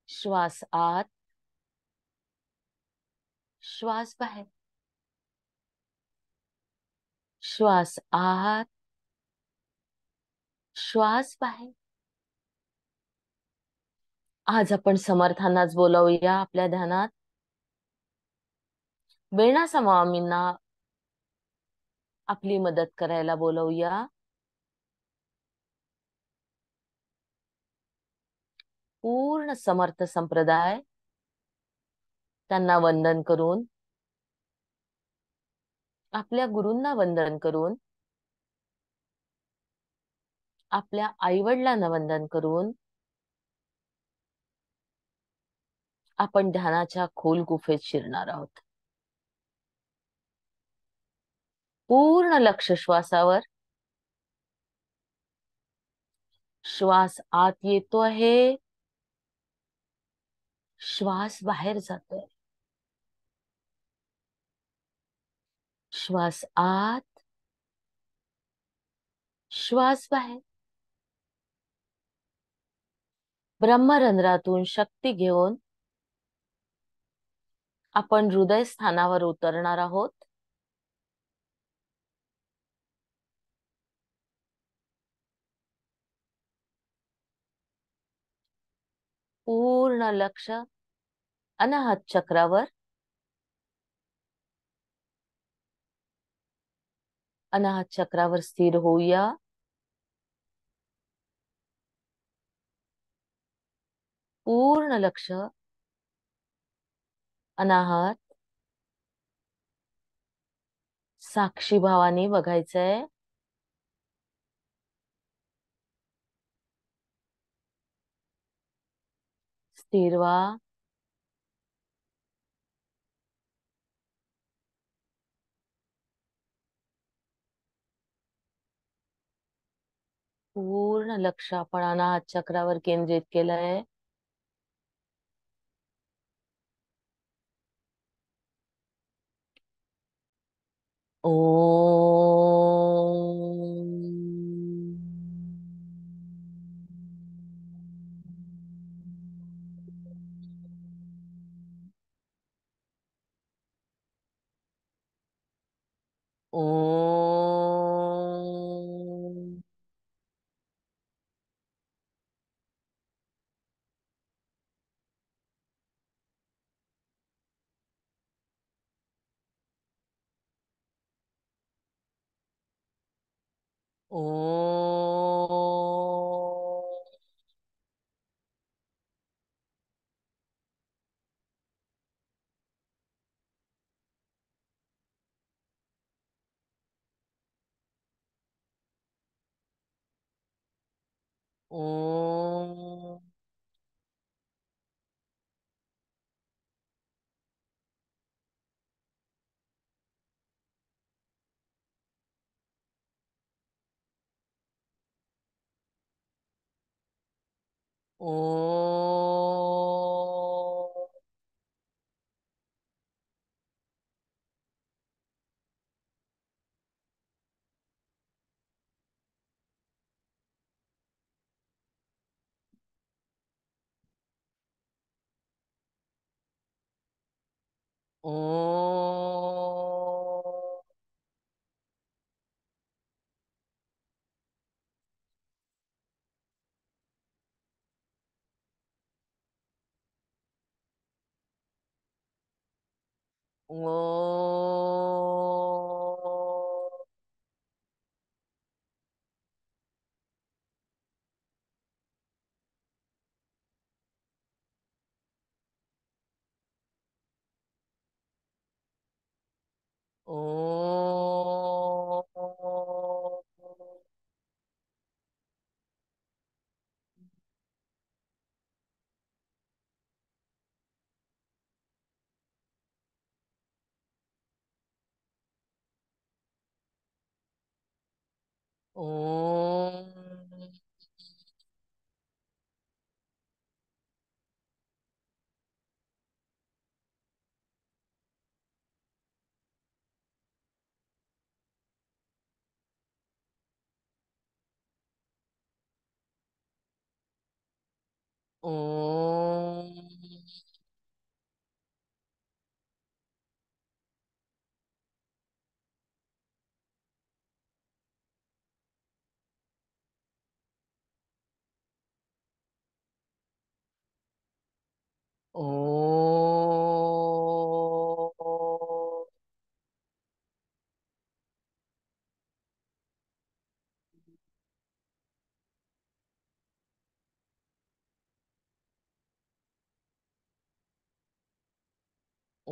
श्वास आत, श्वास बाहेर. श्वास आत, श्वास बाहेर. आज आपण समर्थांनाच बोलावूया आपल्या ध्यानात. वेणा स्वामींना आपली मदत करायला बोलवूया. पूर्ण समर्थ संप्रदाय त्यांना वंदन करून, आपल्या गुरूंना वंदन करून, आपल्या आईवडिलांना वंदन करून आपण ध्यानाच्या खोल गुफेत शिरणार आहोत. पूर्ण लक्ष श्वासावर. श्वास आत येतो आहे, श्वास बाहेर जातोय. श्वास आत, श्वास बाहेर. ब्रह्मरंध्रातून शक्ती घेऊन आपण हृदय स्थानावर उतरणार आहोत. पूर्ण लक्ष अनाहत चक्रावर. अनाहत चक्रावर स्थिर होऊया. पूर्ण लक्ष अनाहत साक्षी भावाने बघायचंय. स्थिर व्हा. पूर्ण लक्ष आपण अनाहत चक्रावर केंद्रित केलंय. ओम. ओम. ओम. ओम. ओम. ओम. ओम. ओम. ओम. ओम. ओम. ओम.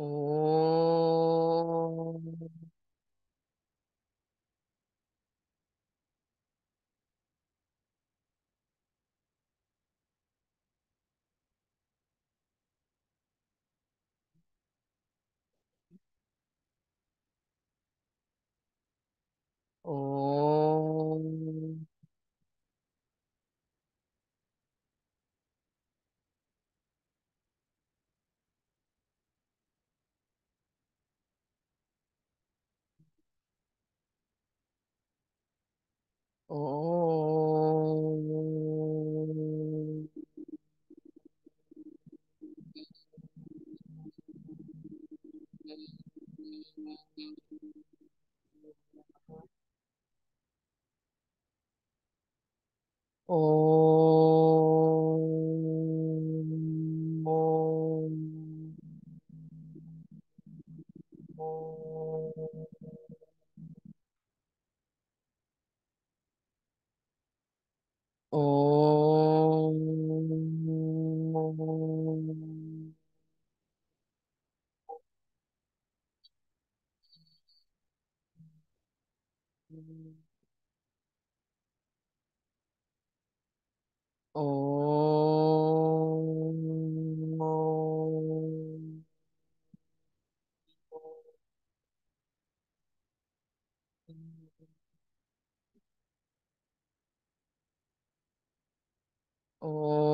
ओम. ओम. ओम. ओम. ओम. ओम.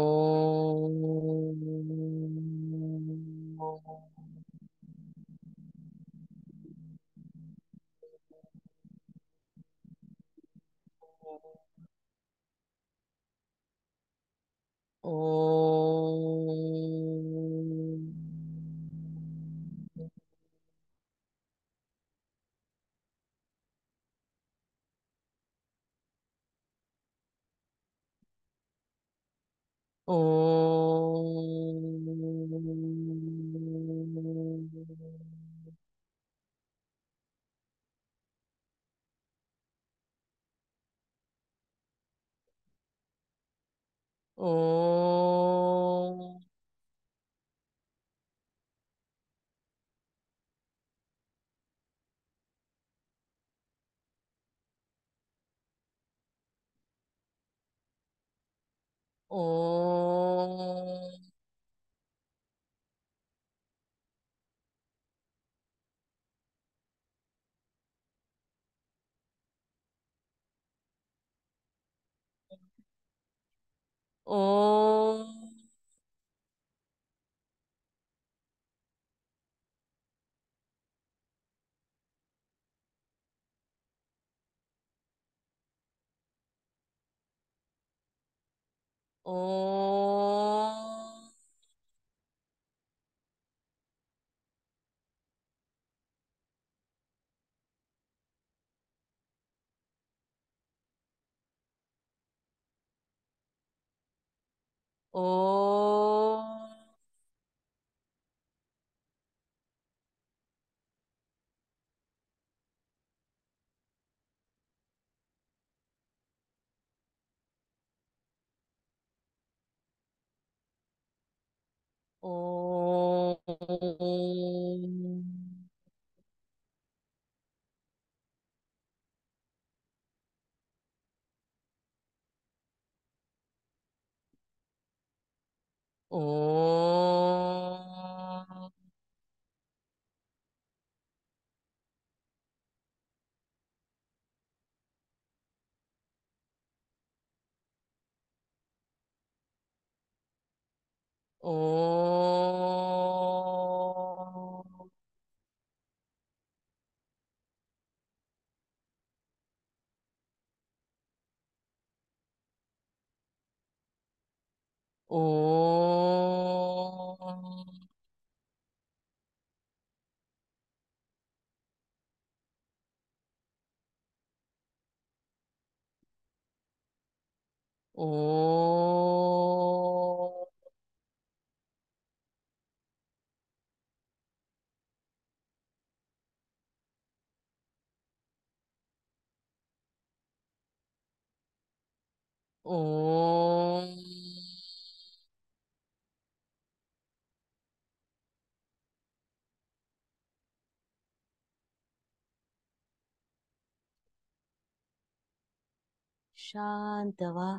शांत व्हा.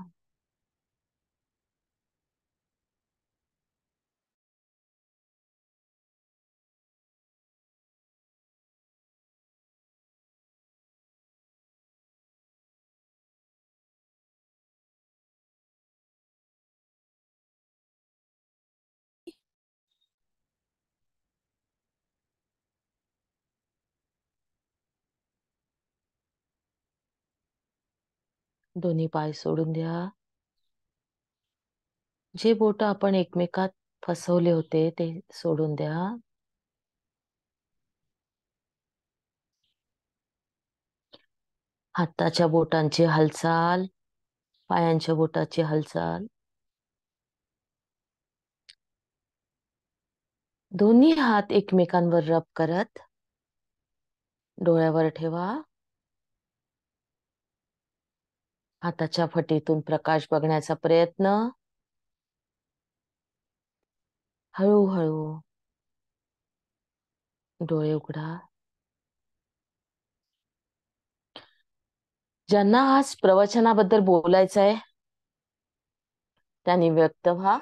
दोन्ही पाय सोडून द्या. जे बोट आपण एकमेकात फसवले होते ते सोडून द्या. हाताच्या बोटांची हालचाल, पायांच्या बोटाची हालचाल. दोन्ही हात एकमेकांवर रब करत डोळ्यावर ठेवा. हाताच्या फटीतून प्रकाश बघण्याचा प्रयत्न. हळूहळू डोळे उघडा. ज्यांना आज प्रवचनाबद्दल बोलायचं आहे त्यांनी व्यक्त व्हा.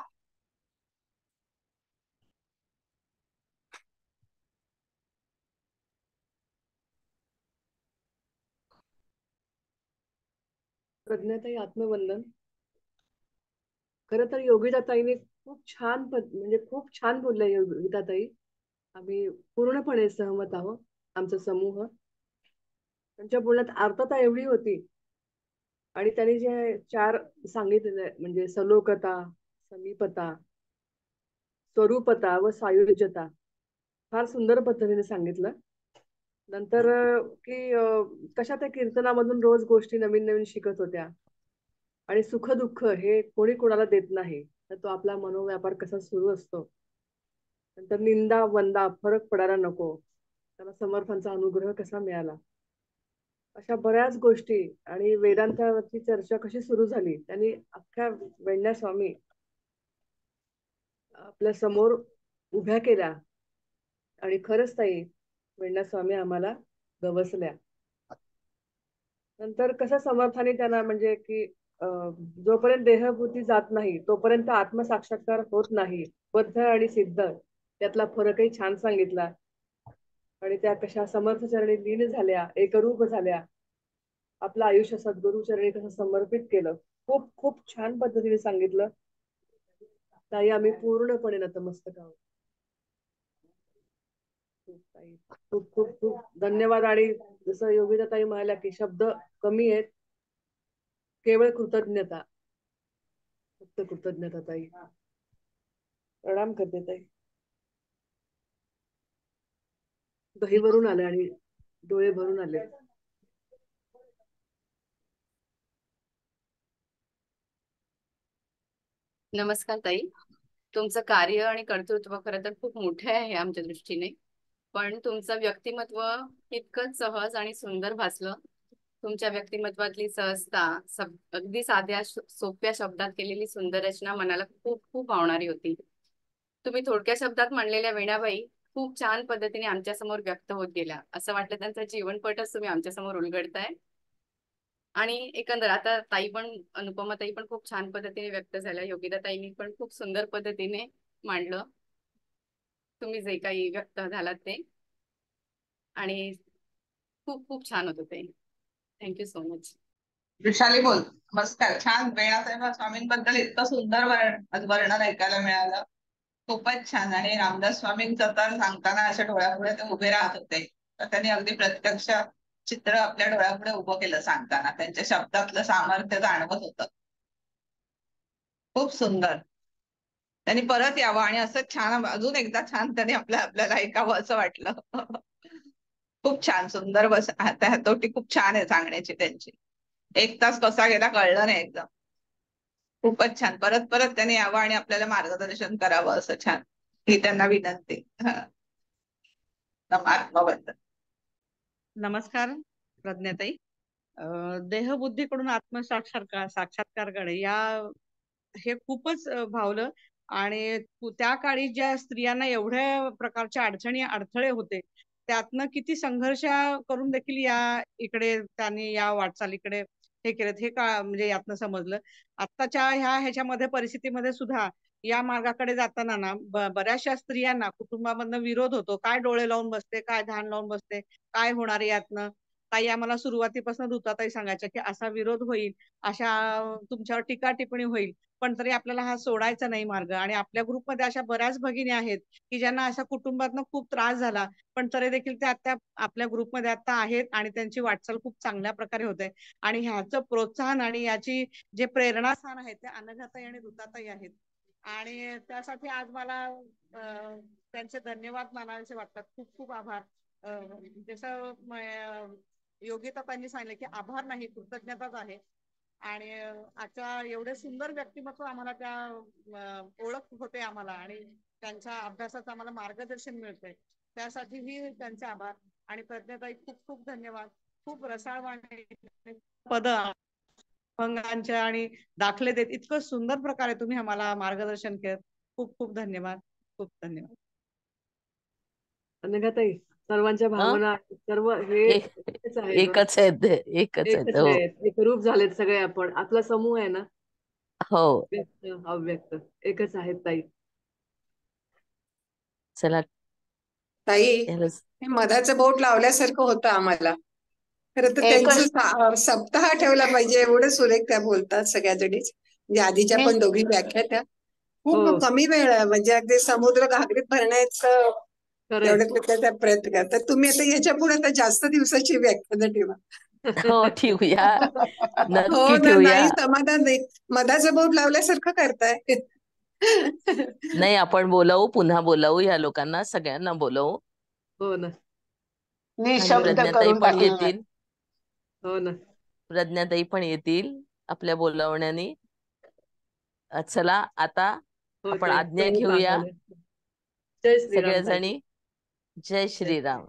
प्रज्ञाताई, आत्मवंदन. खरं तर योगिताताईने खूप छान म्हणजे खूप छान बोलल्या योगिताताई. आम्ही पूर्णपणे सहमत आहोत, आमचा समूह. त्यांच्या बोलण्यात अर्थता एवढी होती आणि त्यांनी जे 4 सांगितलेले म्हणजे सलोकता, समीपता, स्वरूपता व सायुज्यता फार सुंदर पद्धतीने सांगितलं. नंतर कशा त्या कीर्तनामधून रोज गोष्टी नवीन नवीन शिकत होत्या आणि सुख दुःख हे कोणी कोणाला देत नाही, तर तो आपला मनोव्यापार कसा सुरू असतो. नंतर निंदा वंदा फरक पडायला नको, त्याला समर्थांचा अनुग्रह कसा मिळाला, अशा बऱ्याच गोष्टी. आणि वेदांतावरची चर्चा कशी सुरू झाली, त्यांनी अख्ख्या वेण्णा स्वामी आपल्या समोर उभ्या केल्या. आणि खरंच ताई, वेण्णा स्वामी आम्हाला गवसल्या. नंतर कसं समर्थाने त्यांना म्हणजे की जोपर्यंत देहबुद्धी जात नाही तोपर्यंत आत्मसाक्षात्कार होत नाही, बद्ध आणि सिद्ध त्यातला फरकही छान सांगितला. आणि त्या कशा समर्थ चरणी लीन झाल्या, एकरूप झाल्या, आपलं आयुष्य सद्गुरु चरणी कसं समर्पित केलं, खूप खूप छान पद्धतीने सांगितलं. ताई आम्ही पूर्णपणे नतमस्तक आहोत. ताई खूप खूप खूप धन्यवाद. आणि जसं योगिता ताई म्हणाल्या की शब्द कमी आहेत, केवळ कृतज्ञता, फक्त कृतज्ञता. ताई प्रणाम करते ताई. दही भरून आले आणि डोळे भरून आले. नमस्कार ताई. तुमचं कार्य आणि कर्तृत्व खरं तर खूप मोठे आहे आमच्या दृष्टीने, पण तुमचं व्यक्तिमत्व इतकंच सहज आणि सुंदर भासलं. तुमच्या व्यक्तिमत्वातली सहजता, अगदी साध्या सोप्या शब्दात केलेली सुंदर रचना मनाला खूप खूप आवणारी होती. तुम्ही थोडक्या शब्दात म्हणलेल्या वीणाबाई खूप छान पद्धतीने आमच्या समोर व्यक्त होत गेल्या. असं वाटलं त्यांचा जीवनपटच तुम्ही आमच्या समोर उलगडताय. आणि एकंदर आता ताई पण, अनुपमा ताई पण खूप छान पद्धतीने व्यक्त झाल्या, योगिता ताईंनी पण खूप सुंदर पद्धतीने मांडलं तुम्ही जे काही व्यक्त झालात ते, आणि खूप खूप छान होतं ते. Thank you so much. वृषाली बोल. नमस्कार. छान. वेळासाहेब स्वामींबद्दल इतकं सुंदर वर्णन ऐकायला मिळालं, खूपच छान. आणि रामदास स्वामींचं तर सांगताना अशा डोळ्यापुढे ते उभे राहत होते, तर त्यांनी अगदी प्रत्यक्ष चित्र आपल्या डोळ्यापुढे उभं केलं सांगताना. त्यांच्या शब्दातलं सामर्थ्य जाणवत होतं. खूप सुंदर. त्यांनी परत यावं आणि असं छान अजून एकदा छान त्यांनी आपल्याला ऐकावं असं वाटलं. खूप छान सुंदर. बस हातोटी खूप छान आहे सांगण्याची त्यांची. 1 तास कसा गेला कळलं नाही एकदम. खूपच छान. परत परत त्यांनी यावं आणि आपल्याला मार्गदर्शन करावं असं छान, ही त्यांना विनंती. आत्मबद्दल. नमस्कार प्रज्ञाताई. देहबुद्धीकडून साक्षात्कारकडे हे खूपच भावलं. आणि त्या काळी ज्या स्त्रियांना एवढ्या प्रकारच्या अडथळे होते, त्यातनं किती संघर्ष करून देखील त्यांनी या वाटचालीकडे हे केलं, हे म्हणजे यातनं समजलं. आत्ताच्या ह्याच्यामध्ये परिस्थितीमध्ये सुद्धा या मार्गाकडे जाताना ना बऱ्याचशा स्त्रियांना कुटुंबामधनं विरोध होतो. काय डोळे लावून बसते, काय ध्यान लावून बसते, काय होणार यातनं. ताई आम्हाला सुरुवातीपासून दुताताई सांगायच्या की असा विरोध होईल, अशा तुमच्यावर टीका टिप्पणी होईल, पण तरी आपल्याला हा सोडायचा नाही मार्ग. आणि आपल्या ग्रुपमध्ये अशा बऱ्याच भगिनी आहेत की ज्यांना अशा कुटुंबातनं खूप त्रास झाला, पण तरी देखील त्या आता आपल्या ग्रुपमध्ये आता आहेत आणि त्यांची वाटचाल खूप चांगल्या प्रकारे होते. आणि ह्याचं प्रोत्साहन आणि याची जे प्रेरणास्थान आहे ते अनघाताई आणि दुताताई आहेत. आणि त्यासाठी आज मला त्यांचे धन्यवाद मानावेसे वाटतात. खूप खूप आभार. जसं योगिताताईंनी सांगितलं की आभार नाही, कृतज्ञताच आहे. आणि आता एवढे सुंदर व्यक्तिमत्व आम्हाला त्या ओळख होते आम्हाला, आणि त्यांच्या अभ्यासाचं आम्हाला मार्गदर्शन मिळतंय, त्यासाठीही त्यांचे आभार. आणि प्रज्ञाताई खूप खूप धन्यवाद. खूप रसाळवाणी पद अभंगांच्या आणि दाखले देत इतकं सुंदर प्रकारे तुम्ही आम्हाला मार्गदर्शन केलं. खूप खूप धन्यवाद. खूप धन्यवाद. अनघाताई, सर्वांच्या भावना सर्व हे एकच आहेत. एकच आहेत, एकच आहेत. हो एकरूप झालेत सगळे. आपण आपला समूह आहे ना, हो. व्यक्त अव्यक्त एकच आहेत ताई. चला ताई, याला हे मधाचं बोट लावल्यासारखं होतं आम्हाला. खरं तर त्यांचं सप्ताह ठेवला पाहिजे, एवढं सुरेख त्या बोलतात सगळ्या जणीच. म्हणजे आधीच्या पण दोघी व्याख्या त्या खूप हो. कमी वेळ आहे, म्हणजे अगदी समुद्र घागरीत भरण्याचं खरंय. एवढ्यात त्या प्रयत्न करतात. तुम्ही आता याच्या पुढे आता जास्त दिवसाची व्याख्यानं ठेवा. हो ठेवूया, हो नक्की ना, ठेवूया. नाही समाधान नाही. मधाचं बोट लावल्यासारखं करताय. नाही, आपण बोलावू, पुन्हा बोलावू, या लोकांना सगळ्यांना बोलावू. हो ना, आणि निशब्द प्रज्ञाताई करून पण टाकलं. येतील, हो ना. प्रज्ञाताई पण येतील आपल्या बोलावण्याने. चला आता हो आपण ताई, आज्ञा तुम्ही घेऊया पाठवले. जय श्रीराम ताई. सगळ्याजणी. जय श्रीराम.